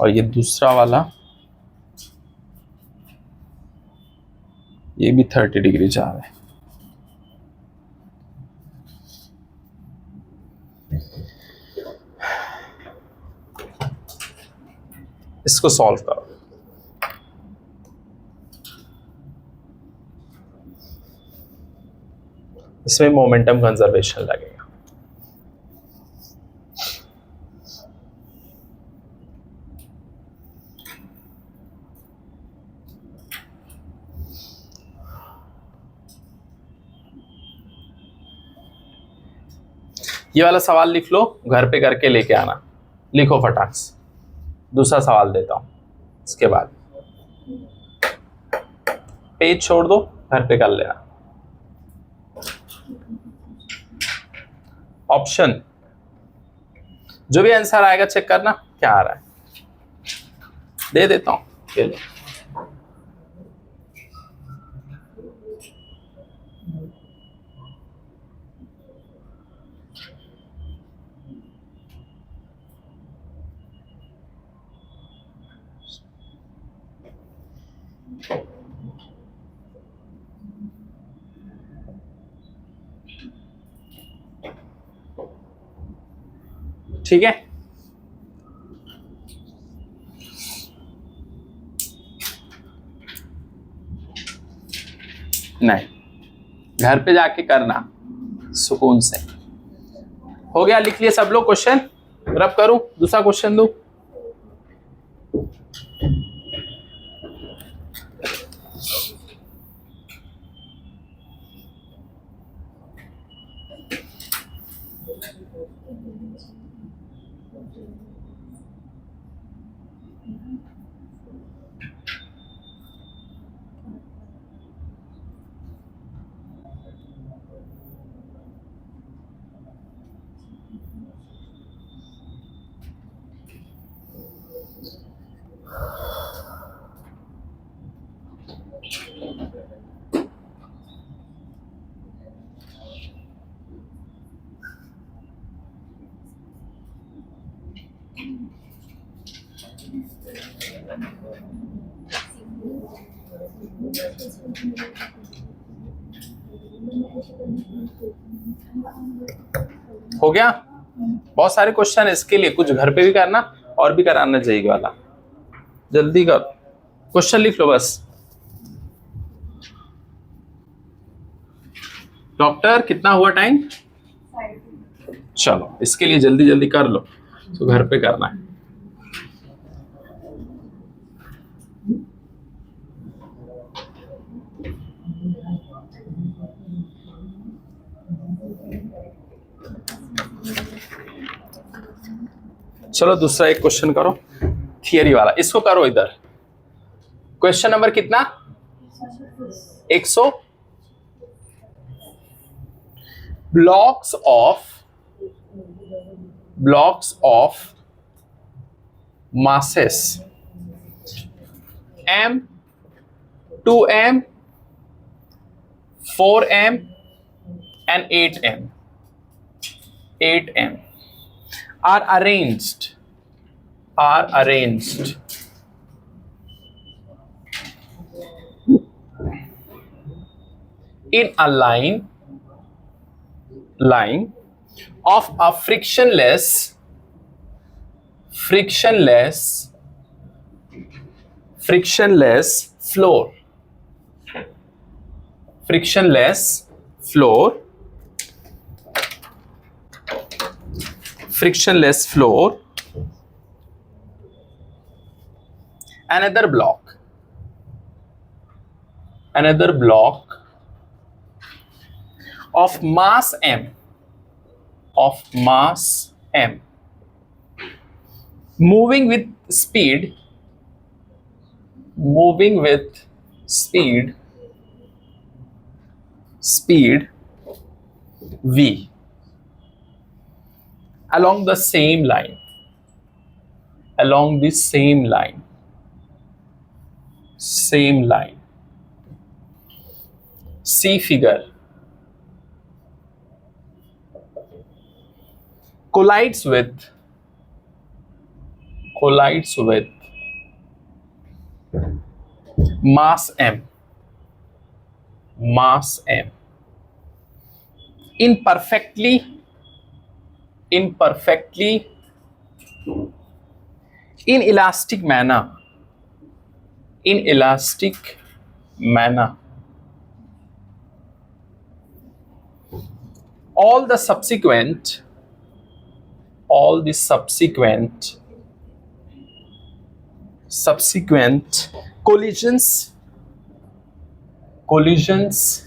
और ये दूसरा वाला ये भी 30 डिग्री जा रहा है। इसको सॉल्व करो। इसमें मोमेंटम कंजर्वेशन लगेगा। ये वाला सवाल लिख लो, घर पे करके लेके आना, लिखो फटाक से। दूसरा सवाल देता हूं, इसके बाद पेज छोड़ दो, घर पे कर लेना। ऑप्शन जो भी आंसर आएगा चेक करना क्या आ रहा है, दे देता हूं, ये लो। ठीक है, नहीं घर पे जाके करना सुकून से। हो गया, लिख लिए सब लोग क्वेश्चन? रब करूं, दूसरा क्वेश्चन दूं? हो गया, बहुत सारे क्वेश्चन है इसके लिए, कुछ घर पे भी करना और भी कराना चाहिए वाला। जल्दी कर, क्वेश्चन लिख लो बस। डॉक्टर कितना हुआ टाइम? चलो इसके लिए जल्दी जल्दी कर लो, तो घर पे करना है। चलो दूसरा एक क्वेश्चन करो, थियरी वाला, इसको करो इधर। क्वेश्चन नंबर कितना? 100। blocks of masses m, 2m, 4m and 8m are arranged in a line of a frictionless floor. Another block of mass m moving with speed v along the same line, see figure, collides with mass m in perfectly inelastic manner. All the subsequent collisions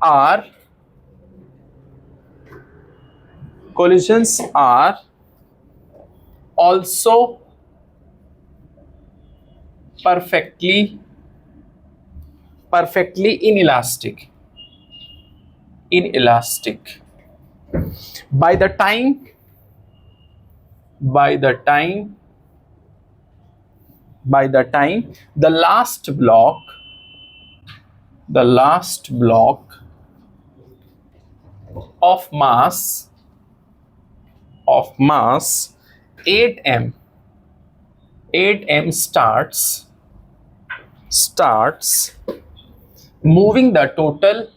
are collisions are also perfectly inelastic by the time the last block of mass 8m starts moving the total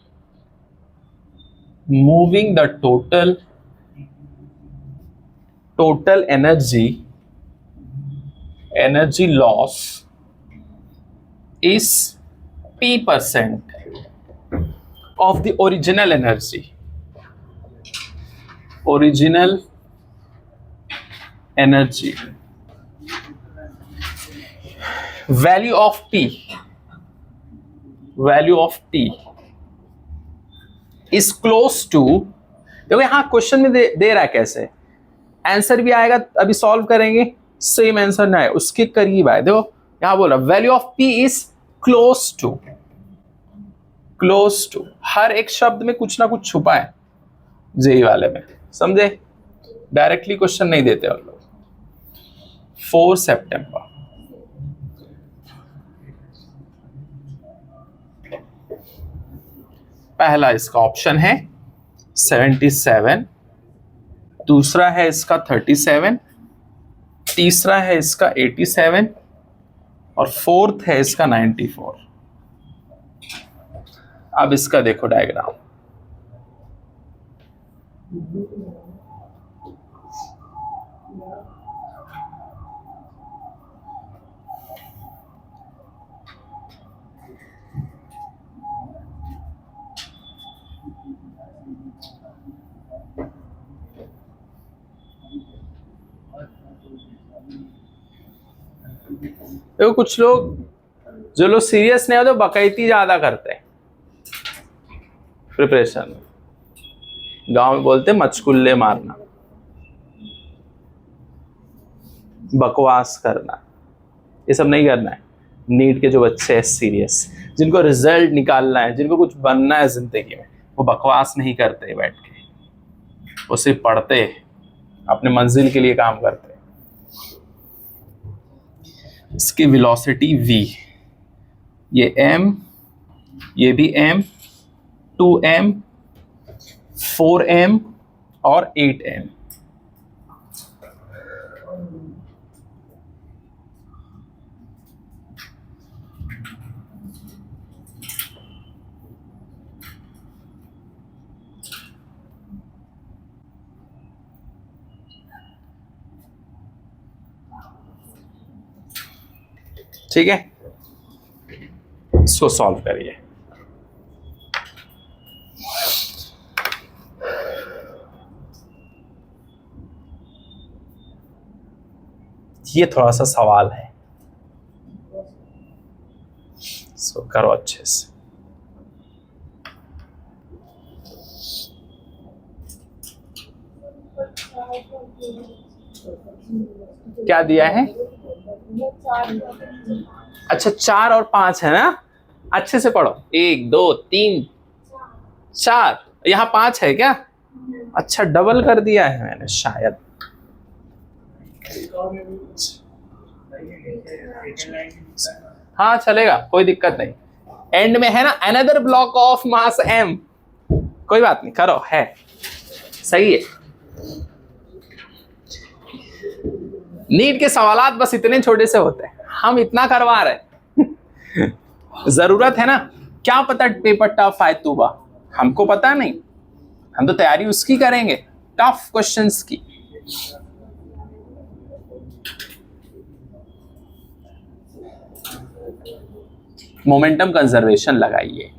energy loss is p% of the original energy. Value of t is close to, देखो यहां question में दे रहा है कैसे, answer भी आएगा अभी solve करेंगे, सेम आंसर ना है उसके करीब आए। देखो यहां बोल रहा value of P is close to, हर एक शब्द में कुछ ना कुछ छुपा है जेई वाले में, समझे? डायरेक्टली क्वेश्चन नहीं देते हम लोग। 4 सितंबर पहला इसका ऑप्शन है 77, दूसरा है इसका 37, तीसरा है इसका 87 और फोर्थ है इसका 94। अब इसका देखो डायग्राम, देखो कुछ लोग, जो लोग सीरियस नहीं होते बकैती ज्यादा करते हैं प्रिपरेशन में, गांव में बोलते मचकुल्ले मारना, बकवास करना, ये सब नहीं करना है। नीट के जो बच्चे हैं सीरियस, जिनको रिजल्ट निकालना है, जिनको कुछ बनना है जिंदगी में, वो बकवास नहीं करते बैठ के, वो सिर्फ पढ़ते, अपने मंजिल के लिए काम करते। इसकी वेलोसिटी v, ये m, ये भी m, 2m, 4m और 8m। ठीक है, इसको सॉल्व करिए। ये थोड़ा सा सवाल है, इसको करो अच्छे से। क्या दिया है? अच्छा 4 और 5 है ना, अच्छे से पढ़ो। 1 2 3 4, यहाँ 5 है क्या? अच्छा डबल कर दिया है मैंने शायद। हाँ चलेगा, कोई दिक्कत नहीं। एंड में है ना another block of mass m, कोई बात नहीं, करो, है सही है। नीट के सवालात बस इतने छोटे से होते हैं, हम इतना करवा रहे जरूरत है ना, क्या पता पेपर टफ आए तूबा, हमको पता नहीं, हम तो तैयारी उसकी करेंगे, टफ क्वेश्चंस की। मोमेंटम कंजर्वेशन लगाइए।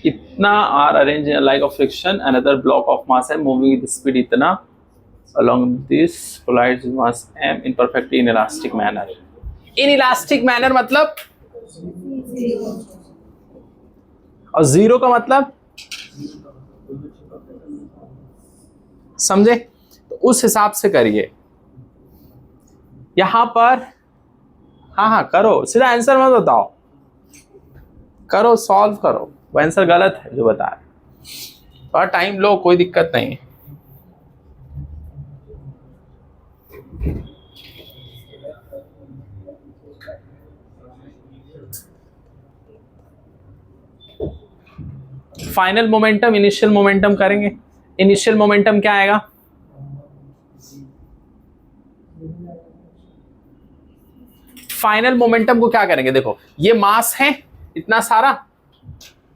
इतना are arrange like of friction, another block of mass है मूविंग विद स्पीड इतना along this collides mass m in perfectly inelastic manner. inelastic manner मतलब, और जीरो का मतलब समझे? तो उस हिसाब से करिए यहां पर। हाँ हाँ करो, सीधा आंसर मत बताओ, करो सॉल्व करो, वो आंसर गलत है जो बता रहे। और टाइम लो, कोई दिक्कत नहीं। फाइनल मोमेंटम इनिशियल मोमेंटम करेंगे। इनिशियल मोमेंटम क्या आएगा? फाइनल मोमेंटम को क्या करेंगे? देखो ये मास है इतना सारा,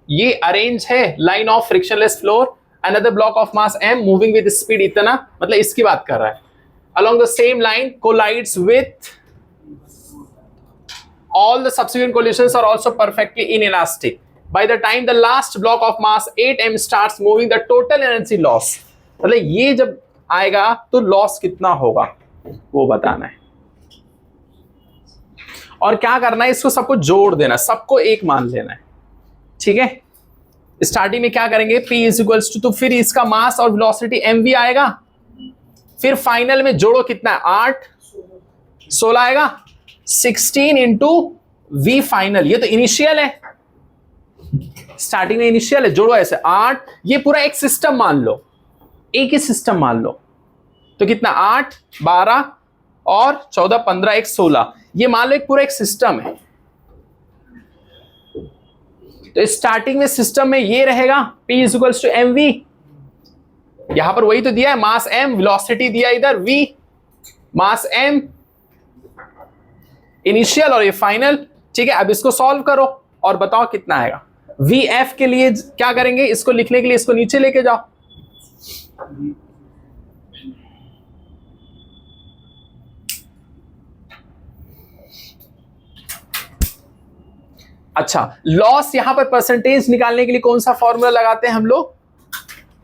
ये अरेंज है line of frictionless floor, another block of mass m moving with speed इतना, मतलब इसकी बात कर रहा है। along the same line collides with all the subsequent collisions are also perfectly inelastic. By the time the last block of mass 8m starts moving, the total energy loss, मतलब ये जब आएगा तो लॉस कितना होगा वो बताना है। और क्या करना है, इसको सबको जोड़ देना, सबको एक मान लेना है, ठीक है। स्टार्टिंग में क्या करेंगे, P इज इक्वल्स टू, तो फिर इसका मास और वेलोसिटी mv आएगा, फिर फाइनल में जोड़ो कितना है 8 16 आएगा 16 इंटू वी फाइनल, ये तो इनिशियल है, स्टार्टिंग में इनिशियल है, जोड़ो ऐसे 8, ये पूरा एक सिस्टम मान लो, एक ही सिस्टम मान लो, तो कितना 8 12 और 14 15 1 16, ये मान लो एक पूरा एक सिस्टम है। तो स्टार्टिंग में सिस्टम में ये रहेगा P is equals to M V, यहां पर वही तो दिया है, मास m, वेलोसिटी दिया इधर v, मास m इनिशियल और ये फाइनल, ठीक है। अब इसको सॉल्व करो और बताओ कितना आएगा। vf के लिए क्या करेंगे, इसको लिखने के लिए इसको नीचे लेके जाओ, अच्छा लॉस यहां पर परसेंटेज निकालने के लिए कौन सा फॉर्मूला लगाते हैं हम लोग?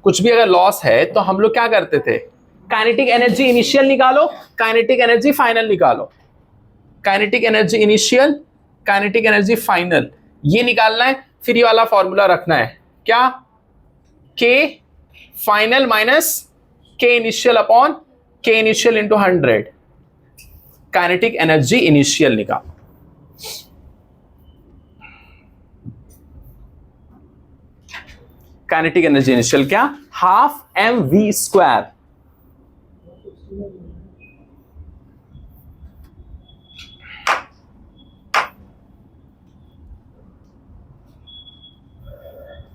कुछ भी अगर लॉस है तो हम लोग क्या करते थे, काइनेटिक एनर्जी इनिशियल निकालो, काइनेटिक एनर्जी फाइनल निकालो, kinetic energy initial, kinetic energy final, ये निकालना है। फिर ये वाला फॉर्मूला रखना है, क्या, के फाइनल माइनस के इनिशियल अपॉन के initial into 100, kinetic energy initial निकालो। काइनेटिक एनर्जी इनिशियल क्या, हाफ एम वी स्क्वायर,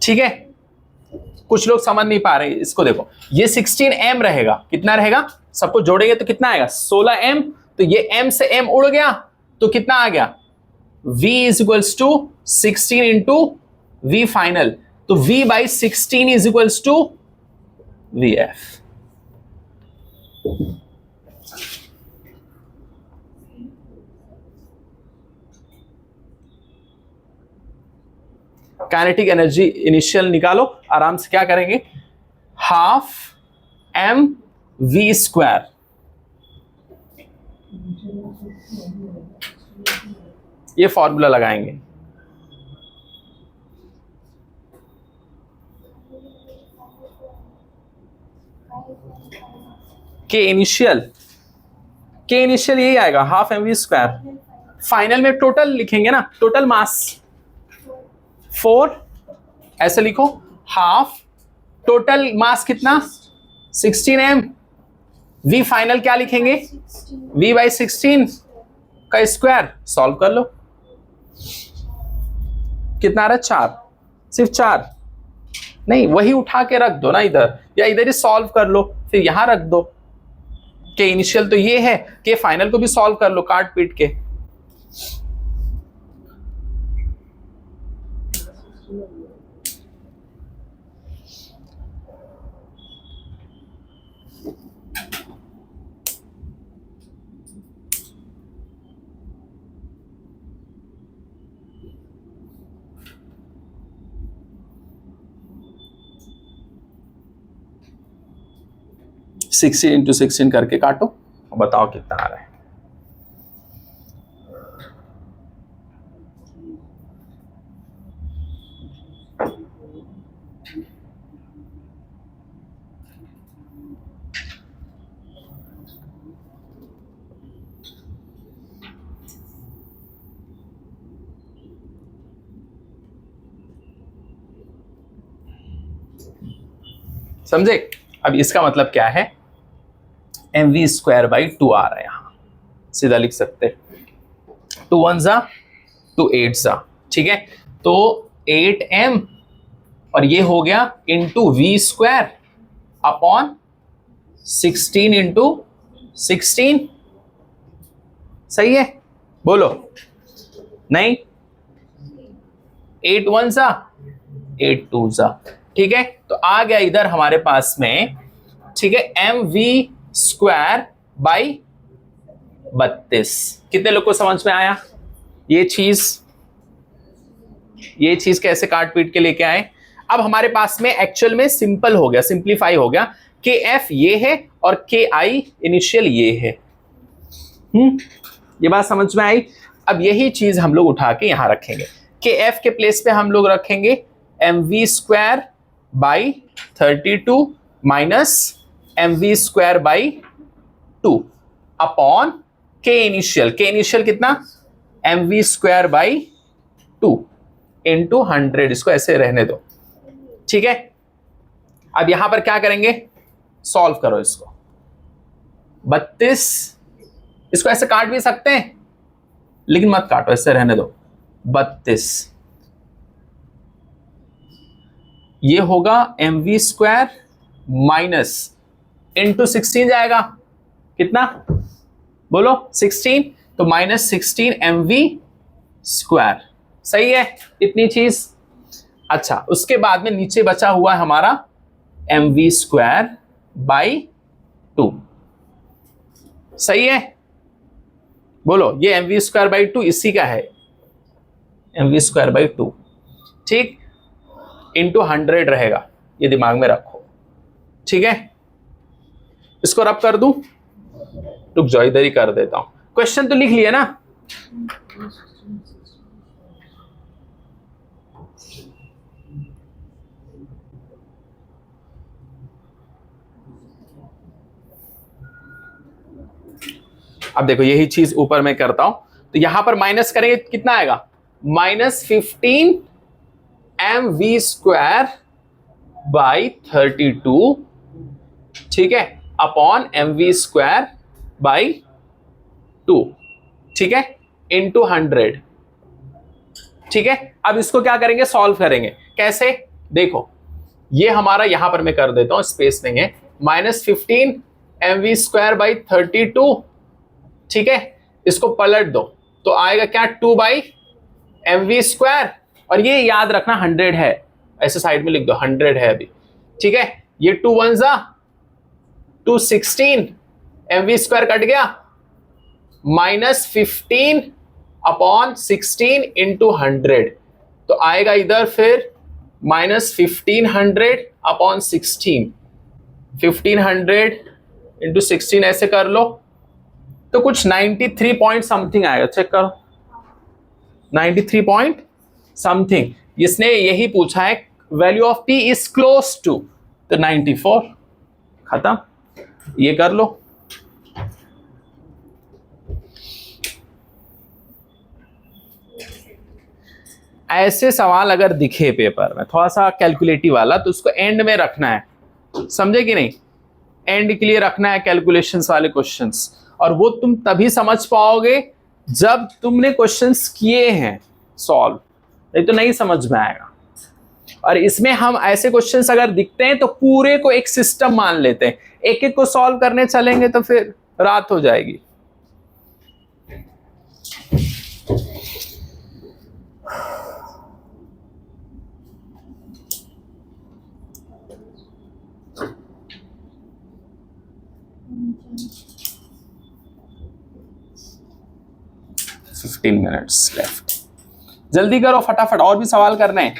ठीक है। कुछ लोग समझ नहीं पा रहे, इसको देखो, ये 16m रहेगा, कितना रहेगा, सबको जोड़ेंगे तो कितना आएगा 16m, तो ये m से m उड़ गया तो कितना आ गया, v is equals to 16 into v final, तो v by 16 is equals to vf। Kinetic energy initial निकालो आराम से, क्या करेंगे, हाफ एम वी स्क्वायर, ये फॉर्मूला लगाएंगे, के इनिशियल यही आएगा, half M V square, final में टोटल लिखेंगे ना, टोटल मास 4, ऐसे लिखो, हाफ टोटल मास कितना 16m, v फाइनल क्या लिखेंगे, v बाई 16 का स्क्वायर, सॉल्व कर लो, कितना आ रहा है 4, सिर्फ 4 नहीं, वही उठा के रख दो ना इधर, या इधर ही सॉल्व कर लो, फिर यहां रख दो, के इनिशियल तो ये है, के फाइनल को भी सॉल्व कर लो काट पीट के। 16 इंटू 16 करके काटो, बताओ कितना आ रहा है। समझे? अब इसका मतलब क्या है, mv² आ रहा है, यहां सीधा लिख सकते, 2 1 जा 2 8 जा, ठीक है। तो 8m और ये हो गया इंटू v² अपॉन 16 इंटू 16, सही है? बोलो नहीं, 8 1 जा 8 2 जा, ठीक है। तो आ गया इधर हमारे पास में, ठीक है, mv² बाई 32। कितने लोग को समझ में आया ये चीज कैसे काट पीट के लेके आए? अब हमारे पास में एक्चुअल में सिंपल हो गया, सिंप्लीफाई हो गया, kf ये है और ki इनिशियल ये है। ये बात समझ में आई? अब यही चीज हम लोग उठा के यहां रखेंगे, kf के प्लेस पे हम लोग रखेंगे mv² by 32 minus mv² by 2 upon k initial कितना, mv² बाई 2 इंटू 100, इसको ऐसे रहने दो, ठीक है। अब यहां पर क्या करेंगे, सॉल्व करो इसको, 32, इसको ऐसे काट भी सकते हैं लेकिन मत काटो, ऐसे रहने दो, 32 ये होगा mv² माइनस इंटू 16 जाएगा, कितना बोलो 16, तो माइनस 16 mv², सही है इतनी चीज। अच्छा, उसके बाद में नीचे बचा हुआ है हमारा mv² बाई 2, सही है? बोलो, ये mv² बाई 2 इसी का है, mv² बाई 2, ठीक, इंटू 100 रहेगा, ये दिमाग में रखो, ठीक है। इसको रब कर दूं, रुक जाओ इधर ही कर देता हूं, क्वेश्चन तो लिख लिया ना। अब देखो यही चीज ऊपर में करता हूं, तो यहां पर माइनस करेंगे कितना आएगा, -15 mv² बाई 32, ठीक है, अपॉन mv² बाई 2, ठीक है, इंटू 100, ठीक है। अब इसको क्या करेंगे, सॉल्व करेंगे, कैसे देखो, ये हमारा यहां पर मैं कर देता हूं, स्पेस नहीं है, -15 mv² बाई 32, ठीक है, इसको पलट दो तो आएगा क्या, 2 बाई mv², और ये याद रखना 100 है, ऐसे साइड में लिख दो 100 है अभी, ठीक है। ये 2 1 जा 2 16 mv² कट गया, -15 अपॉन 16 इंटू 100, तो आएगा इधर फिर -1500 अपॉन 16, 1500 इंटू 16 ऐसे कर लो, तो कुछ 93 पॉइंट समथिंग आएगा, चेक करो 93 पॉइंट समथिंग। इसने यही पूछा है value of p is close to, तो 94, खत्म, ये कर लो। ऐसे सवाल अगर दिखे पेपर में थोड़ा सा कैलकुलेटिव वाला, तो उसको एंड में रखना है, समझे कि नहीं, एंड के लिए रखना है कैलकुलेशंस वाले क्वेश्चंस, और वो तुम तभी समझ पाओगे जब तुमने क्वेश्चंस किए हैं सॉल्व, नहीं तो नहीं समझ में आएगा। और इसमें हम ऐसे क्वेश्चंस अगर दिखते हैं तो पूरे को एक सिस्टम मान लेते हैं, एक एक को सॉल्व करने चलेंगे तो फिर रात हो जाएगी। मिनट्स लेफ्ट, जल्दी करो फटाफट, और भी सवाल करने हैं।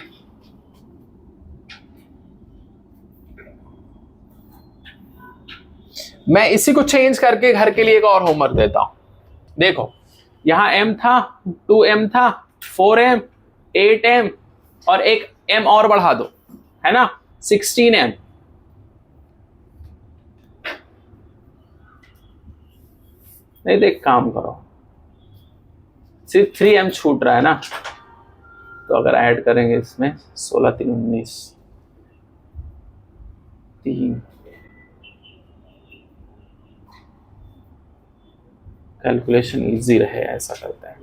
मैं इसी को चेंज करके घर के लिए एक और होमवर्क देता हूं। देखो यहां m था, 2m था, 4m, 8m और एक m और बढ़ा दो, है ना, 16m। नहीं देख, काम करो, सिर्फ 3m छूट रहा है ना, तो अगर ऐड करेंगे इसमें 16 3 19 3, कैलकुलेशन इजी रहे ऐसा करते हैं,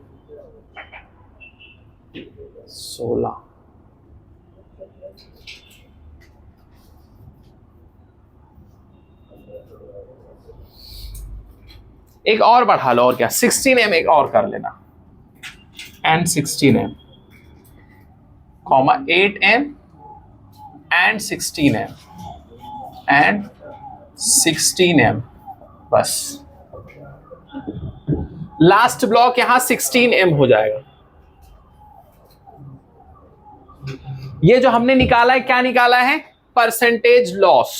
16 एक और बढ़ा लो, और क्या, 16m एक और कर लेना, and 16m, 8m and 16m and 16m, बस लास्ट ब्लॉक यहां 16m हो जाएगा। ये जो हमने निकाला है, क्या निकाला है, परसेंटेज लॉस।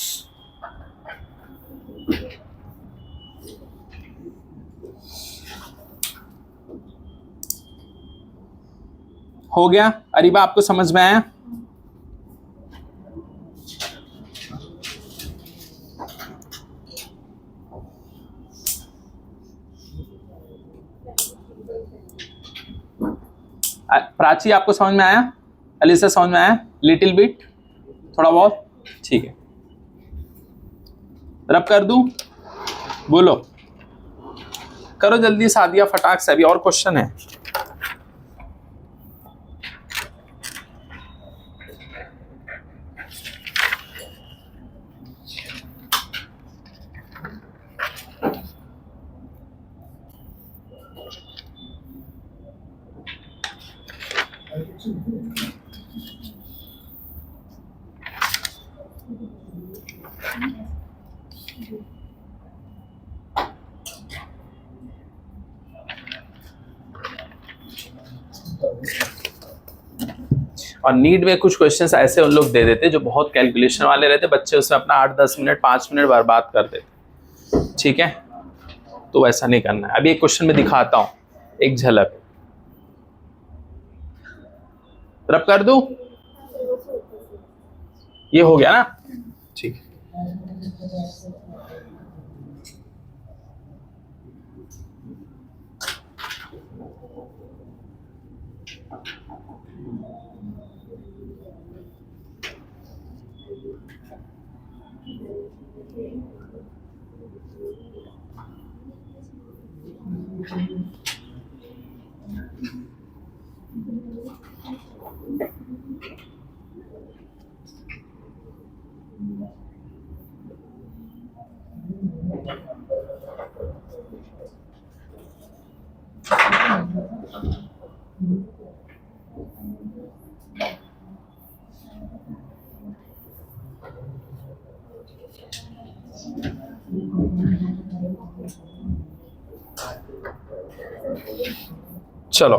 हो गया अरीबा, आपको समझ में आया? प्राची आपको समझ में आया? अलीसा समझ में आया? लिटिल बिट, थोड़ा बहुत, ठीक है। रब कर दूं? बोलो, करो जल्दी सादिया, फटाक से, अभी और क्वेश्चन है। और नीट में कुछ क्वेश्चंस ऐसे उन लोग दे देते जो बहुत कैलकुलेशन वाले रहते, बच्चे उसमें अपना 8-10 मिनट 5 मिनट बर्बाद कर देते, ठीक है, तो वैसा नहीं करना है। अभी एक क्वेश्चन में दिखाता हूं, एक झलक, रब कर दूं? ये हो गया ना, ठीक है। चलो,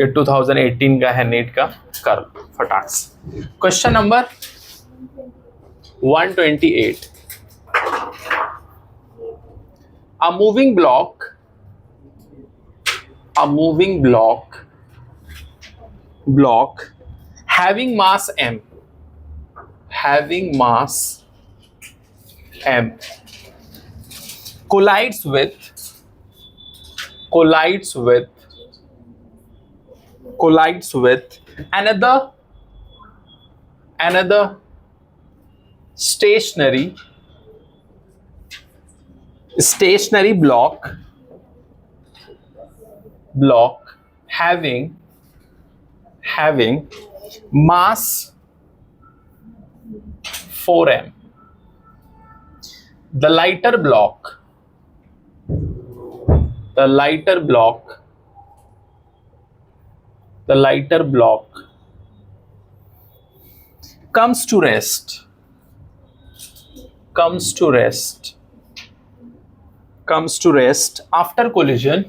ये 2018 का है नीट का, कर फटाक से। Question number 128, a moving block having mass m collides with another stationary block having mass 4m. The lighter block comes to rest after collision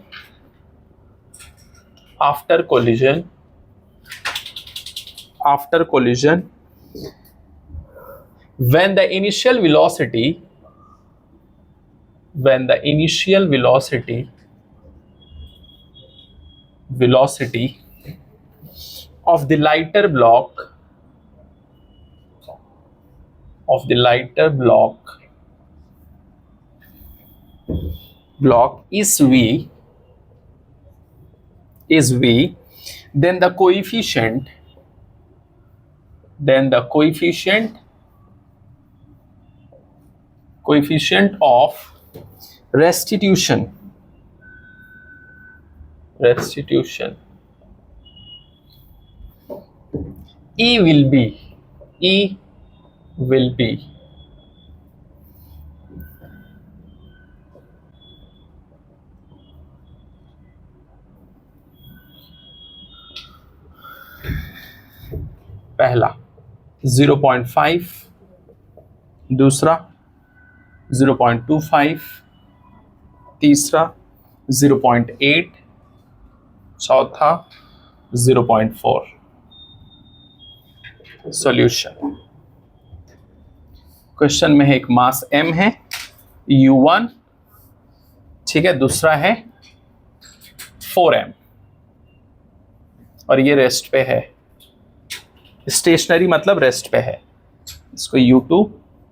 when the initial velocity of the lighter block is v, then the coefficient of restitution E will be पहला 0.5, दूसरा 0.25, तीसरा 0.8, चौथा 0.4। Solution, question में है एक मास m है u1, ठीक है, दूसरा है 4m और ये रेस्ट पे है, स्टेशनरी मतलब रेस्ट पे है, इसको u2,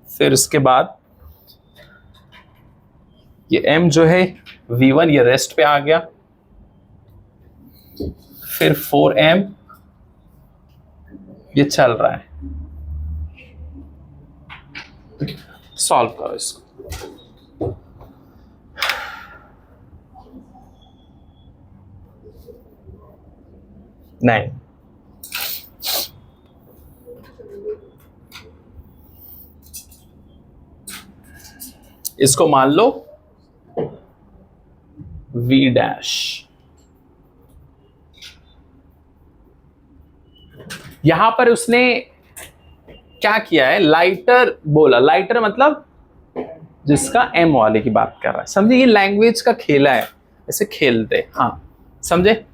फिर इसके बाद ये m जो है v1 ये रेस्ट पे आ गया, फिर 4m ये चल रहा है। सॉल्व करो इसको। नहीं, इसको मान लो v डैश। यहां पर उसने क्या किया है, लाइटर बोला, लाइटर मतलब जिसका m वाले की बात कर रहा है, समझे, ये लैंग्वेज का खेला है, ऐसे खेलते, हाँ समझे,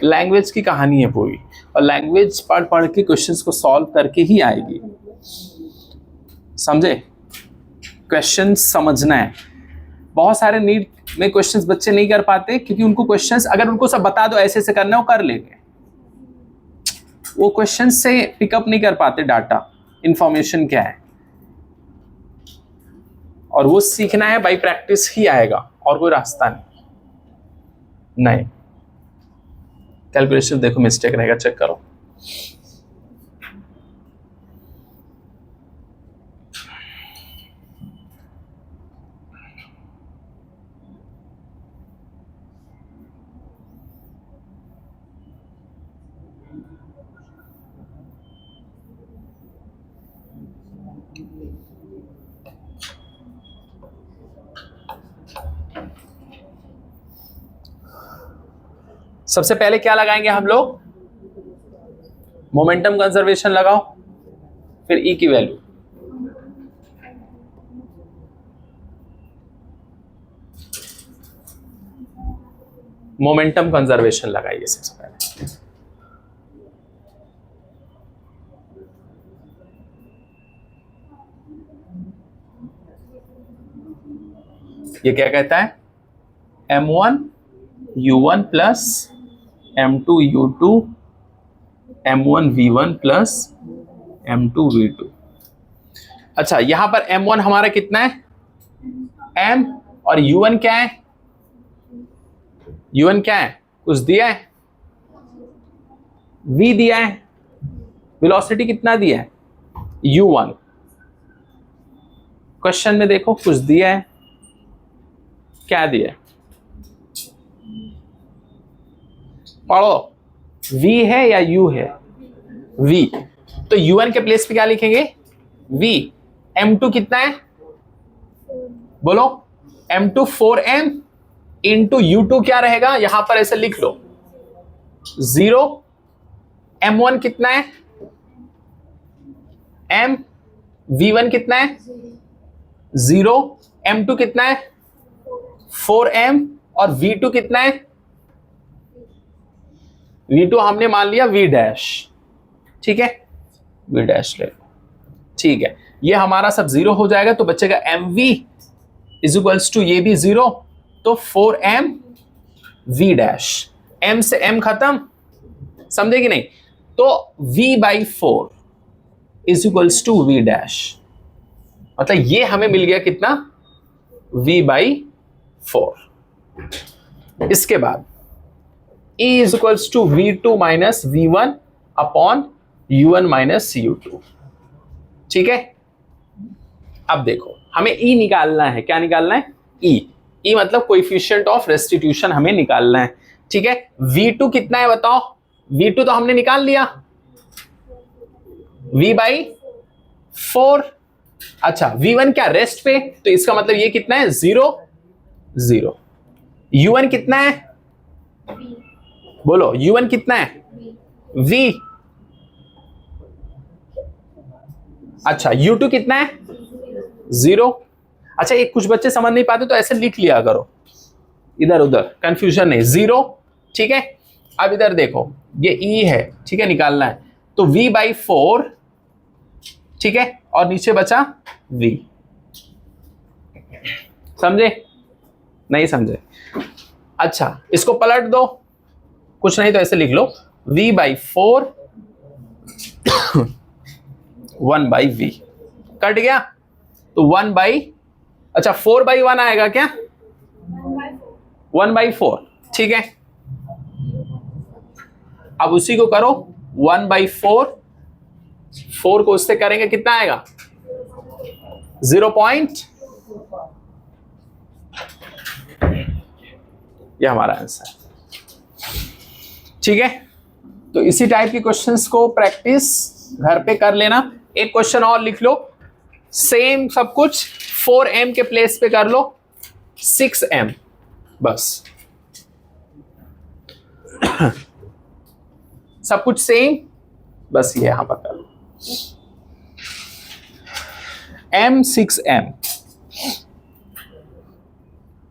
लैंग्वेज की कहानी है पूरी, और लैंग्वेज पढ़ पढ़ के क्वेश्चंस को सॉल्व करके ही आएगी, समझे, क्वेश्चन समझना है। बहुत सारे नीट में क्वेश्चंस बच्चे नहीं कर पाते क्योंकि उनको क्वेश्चंस अगर उनको सब बता दो ऐसे ऐसे करना, वो कर लेंगे, वो क्वेश्चन से पिकअप नहीं कर पाते डाटा, इंफॉर्मेशन क्या है, और वो सीखना है बाय प्रैक्टिस ही आएगा, और कोई रास्ता नहीं। कैलकुलेशन देखो मिस्टेक रहेगा, चेक करो। सबसे पहले क्या लगाएंगे हम लोग, मोमेंटम कंजर्वेशन लगाओ, फिर ई की वैल्यू, मोमेंटम कंजर्वेशन लगाइए सबसे पहले। ये क्या कहता है, m1 u1 plus m2 u2 m1 v1 plus m2 v2। अच्छा, यहां पर m1 हमारा कितना है, m, और u1 क्या है, u1 क्या है, कुछ दिया है, v दिया है, वेलोसिटी कितना दिया है, u1, क्वेश्चन में देखो कुछ दिया है, क्या दिया है, पढ़ो, v है या u है, v, तो u1 के प्लेस पे क्या लिखेंगे, v, m2 कितना है, बोलो, m2 4m इंटू u2 क्या रहेगा, यहां पर ऐसे लिख लो 0, m1 कितना है, m, v1 कितना है 0, m2 कितना है 4m, और v2 कितना है, v2 हमने मान लिया v डैश, ठीक है, v डैश ले लो, ठीक है। ये हमारा सब 0 हो जाएगा, तो बचेगा mv इज इक्वल्स टू ये भी 0, तो 4m v डैश, m से m खत्म, समझे कि नहीं? तो v by 4 is equals to v dash, मतलब ये हमें मिल गया कितना, v बाई 4। इसके बाद E is equals to v2 minus v1 upon u1 minus u2, ठीक है। अब देखो हमें E निकालना है, क्या निकालना है? E मतलब कोएफिशिएंट ऑफ रेस्टिट्यूशन हमें निकालना है, ठीक है। v2 कितना है बताओ? v2 तो हमने निकाल लिया, v बाई 4। अच्छा v1 क्या रेस्ट पे, तो इसका मतलब ये कितना है, 0 0। u1 कितना है, बोलो u1 कितना है, v। अच्छा u2 कितना है, 0। अच्छा ये कुछ बच्चे समझ नहीं पाते तो ऐसे लिख लिया करो, इधर उधर कंफ्यूजन नहीं, 0, ठीक है। अब इधर देखो ये E है, ठीक है, निकालना है, तो v बाई 4, ठीक है, और नीचे बचा v, समझे? नहीं समझे? अच्छा इसको पलट दो, कुछ नहीं तो ऐसे लिख लो, v by 4 1 by v, cut गया, तो 1 बाई, अच्छा 4 बाई 1 आएगा क्या, 1 बाई 4, ठीक है। अब उसी को करो 1 बाई 4, 4 को उससे करेंगे कितना आएगा, 0 पॉइंट, ये हमारा आंसर, ठीक है। तो इसी टाइप के क्वेश्चंस को प्रैक्टिस घर पे कर लेना। एक क्वेश्चन और लिख लो, सेम सब कुछ 4m के प्लेस पे कर लो 6m, बस सब कुछ सेम, बस ये यहां पर कर लो m 6m।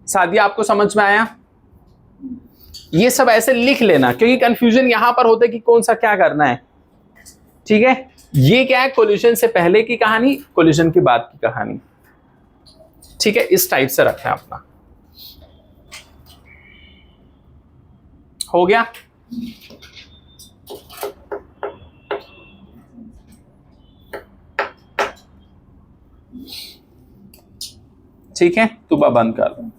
सादिया आपको समझ में आया? ये सब ऐसे लिख लेना क्योंकि कंफ्यूजन यहां पर होता है कि कौन सा क्या करना है, ठीक है। ये क्या है, कोलिजन से पहले की कहानी, कोलिजन के बाद की कहानी, ठीक है, इस टाइप से रखें अपना। हो गया? ठीक है, तू बंद कर।